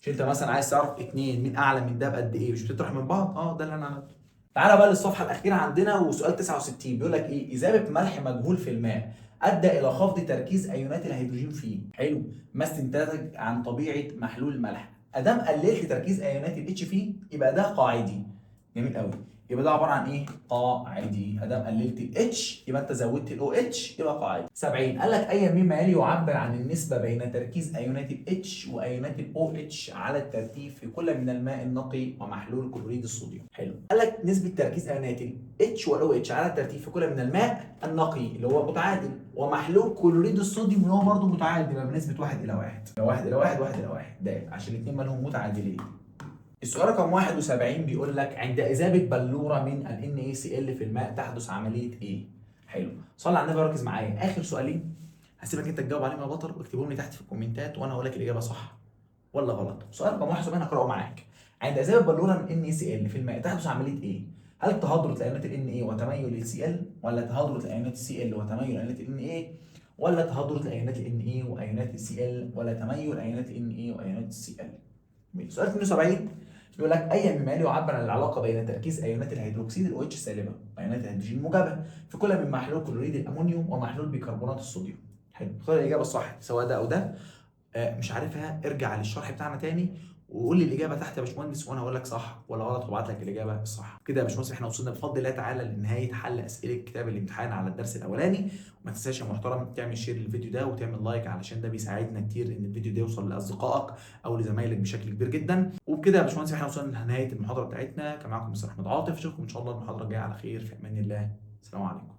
مش انت مثلا عايز تعرف 2 مين اعلى من ده بقد ايه؟ مش بتطرح من بعض؟ ده اللي انا عملته. تعالى بقى للصفحه الاخيره عندنا وسؤال 69 بيقول لك ايه؟ اذابه ملح مجهول في الماء ادى الى خفض تركيز ايونات الهيدروجين فيه. حلو. ما استنتج عن طبيعه محلول الملح. ادام قللت تركيز ايونات الاتش فيه يبقى ده قاعدي. جميل قوي. يبقى ده عباره عن ايه؟ قاعدي. ادام قللت الاتش يبقى انت زودت الاو اتش يبقى قاعدي. 70 قال لك اي مما يلي يعبر عن النسبه بين تركيز ايونات الاتش وايونات الاو اتش على الترتيب في كل من الماء النقي ومحلول كلوريد الصوديوم. حلو. قال لك نسبه تركيز ايونات الاتش والاو اتش على الترتيب في كل من الماء النقي اللي هو متعادل ومحلول كلوريد الصوديوم اللي هو برضه متعادل يبقى بنسبه 1 إلى 1. 1 إلى 1 1 إلى 1 ده عشان الاثنين مالهم متعادلين. السؤال رقم 71 بيقول لك عند إذابة بلورة من ال NaCl في الماء تحدث عملية إيه؟ حلو، صلي على النبي وركز معايا. اخر سؤالين هسيبك انت تجاوب عليهم يا بطل، واكتبهم لي تحت في الكومنتات وانا هقول لك الاجابه صح ولا غلط. سؤال رقم 1 انا هقراه معاك. عند اذاب البلوره من NaCl في الماء تحدث عمليه ايه؟ هل تهدرج الايونات Na وتميل للCl، ولا تهدرج الايونات Cl وتميل ايونات Na، ولا تهدرج الايونات Na وايونات Cl، ولا تميل ايونات Na وايونات Cl؟ سؤال 72 بيقول لك اي مثال يعبر عن العلاقه بين تركيز ايونات الهيدروكسيد ال OH السالبه وايونات الهيدروجين الموجبه في كل من محلول كلوريد الامونيوم ومحلول بيكربونات الصوديوم. حلو، اختار الاجابه الصح سواء ده او ده. مش عارفها ارجع للشرح بتاعنا تاني وقول لي الاجابه تحت يا باشمهندس وانا هقول لك صح ولا غلط وابعت لك الاجابه الصح. كده يا باشمهندس احنا وصلنا بفضل الله تعالى لنهايه حل اسئله كتاب الامتحان على الدرس الاولاني. وما تنساش يا محترم تعمل شير للفيديو ده وتعمل لايك علشان ده بيساعدنا كتير ان الفيديو ده يوصل لاصدقائك او لزمايلك بشكل كبير جدا. وبكده يا باشمهندس احنا وصلنا لنهايه المحاضره بتاعتنا. كان معاكم مستر احمد عاطف، اشوفكم ان شاء الله المحاضره الجايه على خير في امان الله. السلام عليكم.